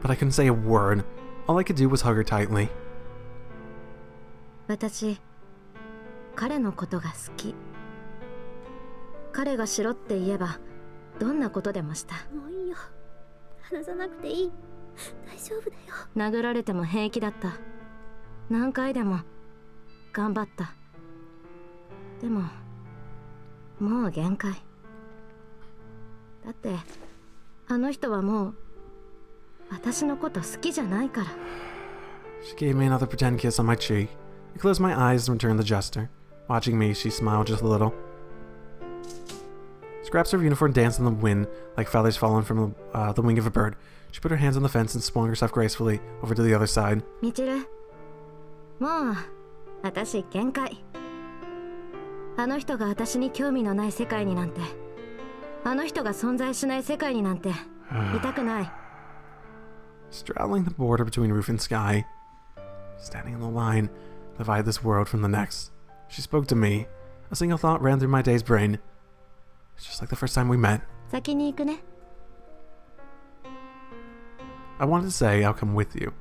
but I couldn't say a word. All I could do was hug her tightly. 私、彼のことが好き。彼がしろって言えば、どんなことでもした。もういいよ。話さなくていい。大丈夫だよ。殴られても平気だった。何回でも頑張った。でも、もう限界。だって、あの人はもう私のこと好きじゃないから。She gave me another pretend kiss on my cheek. I closed my eyes and returned the gesture. Watching me, she smiled just a little. Scraps of her uniform danced in the wind like feathers fallen from the wing of a bird. She put her hands on the fence and swung herself gracefully over to the other side. ミチル、もう私限界。あの人が私に興味のない世界になんて、あの人が存在しない世界になんていたくない。Straddling the border between roof and sky, standing in the line that divided this world from the next, she spoke to me. A single thought ran through my dazed brain. It's just like the first time we met. 先に行くね。I wanted to say I'll come with you.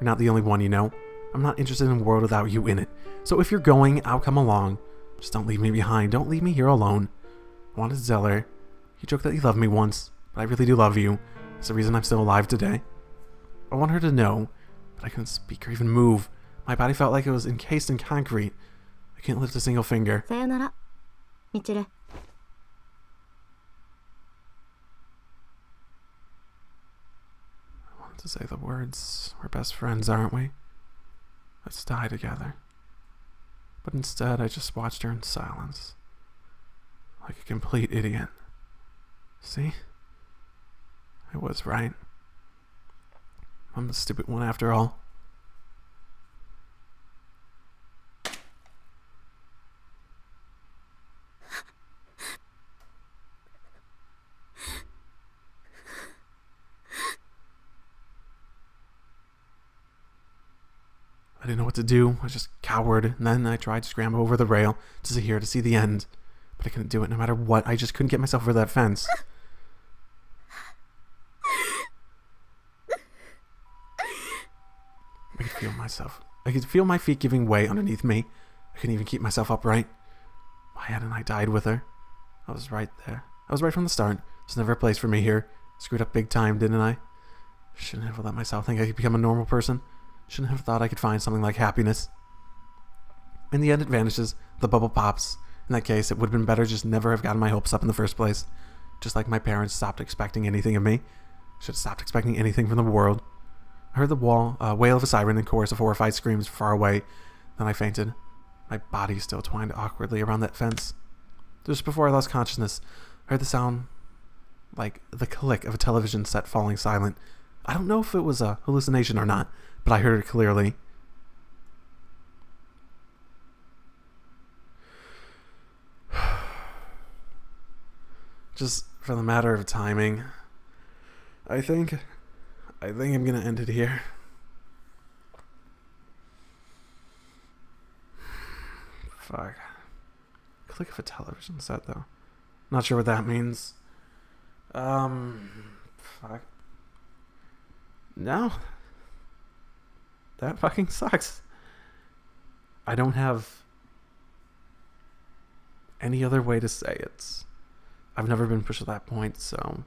You're not the only one, you know. I'm not interested in a world without you in it. So if you're going, I'll come along. Just don't leave me behind. Don't leave me here alone. I wanted to tell her. You joked that you loved me once, but I really do love you. It's the reason I'm still alive today. I want her to know, but I couldn't speak or even move. My body felt like it was encased in concrete. I couldn't lift a single finger. さよなら、ミチル。I wanted to say the words, we're best friends, aren't we? Let's die together. But instead, I just watched her in silence. Like a complete idiot. See? I was right. I'm the stupid one after all. I didn't know what to do. I just cowered, and then I tried to scramble over the rail to see the end. But I couldn't do it no matter what. I just couldn't get myself over that fence. I could feel my feet giving way underneath me. I couldn't even keep myself upright. Why hadn't I died with her? I was right there. I was right from the start. There's never a place for me here. Screwed up big time, didn't I? Shouldn't have let myself think I could become a normal person. Shouldn't have thought I could find something like happiness. In the end, it vanishes. The bubble pops. In that case, it would have been better just never have gotten my hopes up in the first place. Just like my parents stopped expecting anything of me. Should have stopped expecting anything from the world. I heard the wail of a siren and chorus of horrified screams far away. Then I fainted. My body still twined awkwardly around that fence. Just before I lost consciousness, I heard the sound like the click of a television set falling silent. I don't know if it was a hallucination or not, but I heard it clearly. Just for the matter of timing, I think I'm gonna end it here. Fuck. Click of a television set though. Not sure what that means. Fuck. No. That fucking sucks. I don't have any other way to say it. I've never been pushed to that point, so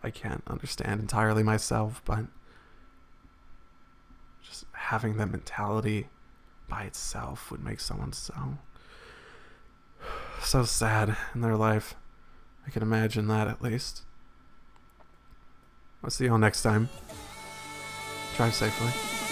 I can't understand entirely myself, but just having that mentality by itself would make someone so sad in their life. I can imagine that, at least. I'll see y'all next time. Drive safely.